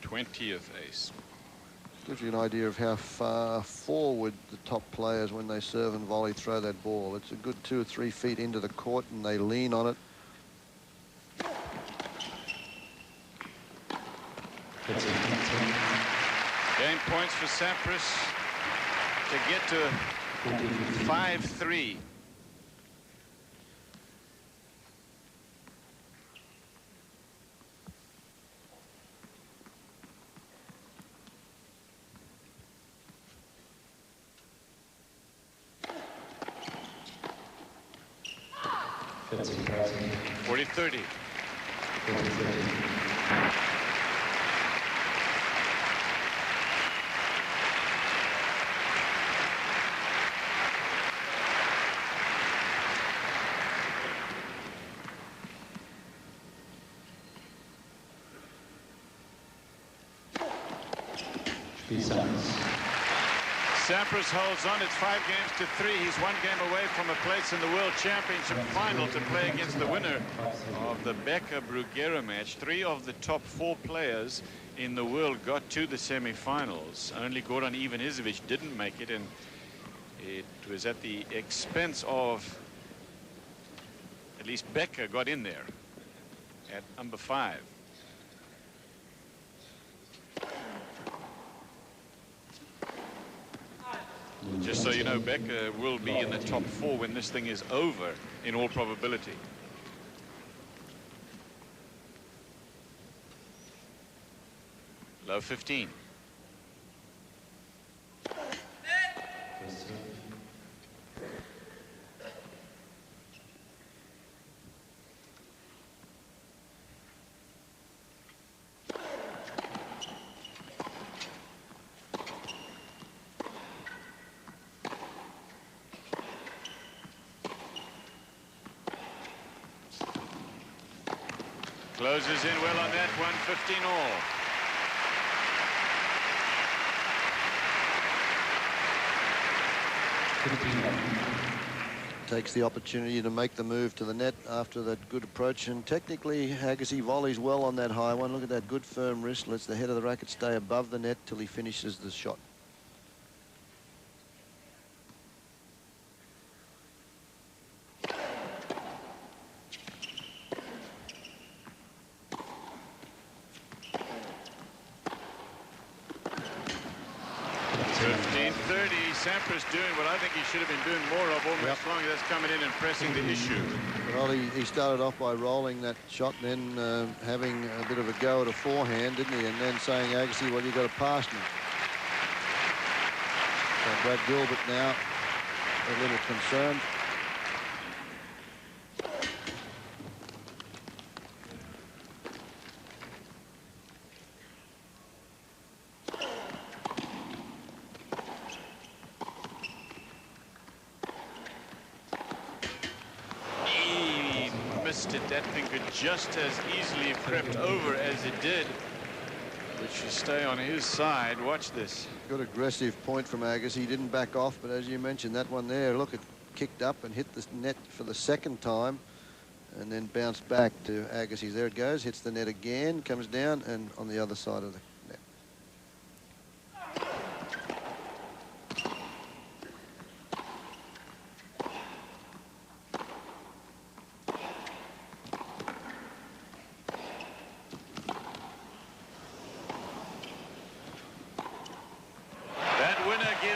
'20th ace. Gives you an idea of how far forward the top players, when they serve and volley, throw that ball. It's a good 2 or 3 feet into the court, and they lean on it. Game points for Sampras to get to 5-3. $40-30. Sampras holds on. It's 5 games to 3. He's 1 game away from a place in the World Championship final to play against the winner of the Becker-Bruguera match. 3 of the top 4 players in the world got to the semifinals. Only Goran Ivanisevic didn't make it, and it was at the expense of, at least Becker got in there at number 5. Just so you know, Becker will be in the top 4 when this thing is over, in all probability. Low 15. Closes in well on that one, 15 all. Takes the opportunity to make the move to the net after that good approach, and technically Agassi volleys well on that high one. Look at that good firm wrist, lets the head of the racket stay above the net till he finishes the shot. Sampras doing what I think he should have been doing more of all match long. That's coming in and pressing the issue. Well, he started off by rolling that shot, and then having a bit of a go at a forehand, didn't he? And then saying, Agassi, well, you've got to pass me. So Brad Gilbert now a little concerned. That thing could just as easily have crept over as it did, which should stay on his side. Watch this. Good aggressive point from Agassi. He didn't back off, but as you mentioned, that one there, look, it kicked up and hit the net for the 2nd time and then bounced back to Agassi. There it goes, hits the net again, comes down, and on the other side of the net.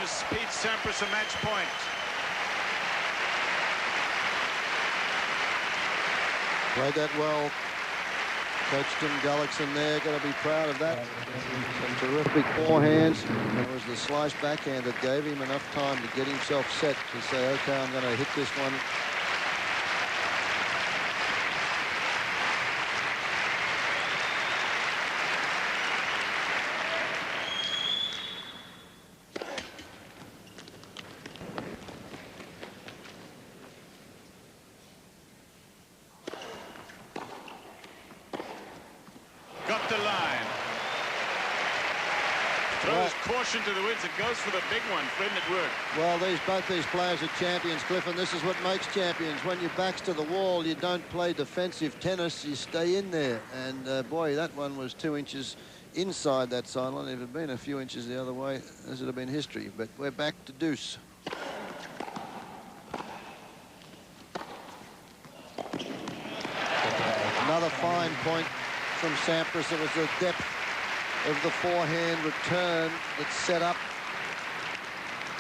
gives Pete Sampras a match point. Played that well. Coach Tim Gullickson there, going to be proud of that. Some terrific forehands. It was the slice backhand that gave him enough time to get himself set to say, okay, I'm going to hit this one. Got the line. Throws caution to the winds. It goes for the big one. Didn't it work? Well, both these players are champions, Cliff, and this is what makes champions. When your back's to the wall, you don't play defensive tennis. You stay in there. And, boy, that one was 2 inches inside that sideline. If it had been a few inches the other way, this would have been history. But we're back to deuce. Another fine point from Sampras. It was the depth of the forehand return that set up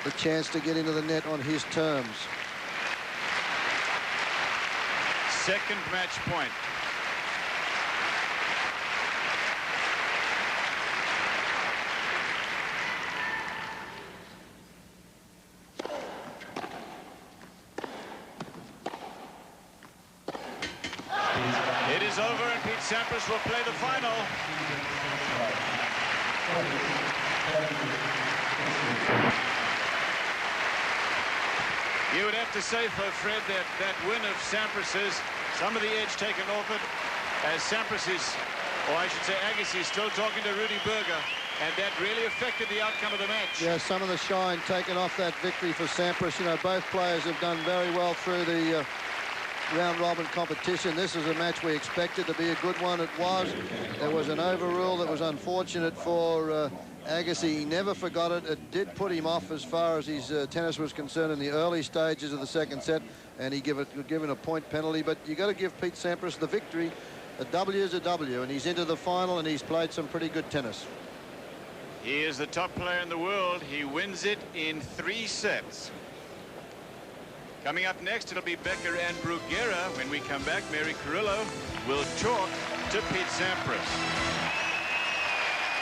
the chance to get into the net on his terms. Second match point. It is over, and Pete Sampras will play the final. You would have to say, for Fred, that win of Sampras's, some of the edge taken off it, as Sampras is, or I should say Agassi, is still talking to Rudy Berger, and that really affected the outcome of the match. Yeah, some of the shine taken off that victory for Sampras. You know, both players have done very well through the round-robin competition. This is a match we expected to be a good one. It was. There was an overrule that was unfortunate for Agassi. He never forgot it. It did put him off as far as his tennis was concerned in the early stages of the second set, and he given a point penalty. But you got to give Pete Sampras the victory. A W is a W, and he's into the final, and he's played some pretty good tennis. He is the top player in the world. He wins it in 3 sets. Coming up next, it'll be Becker and Bruguera. When we come back, Mary Carrillo will talk to Pete Sampras.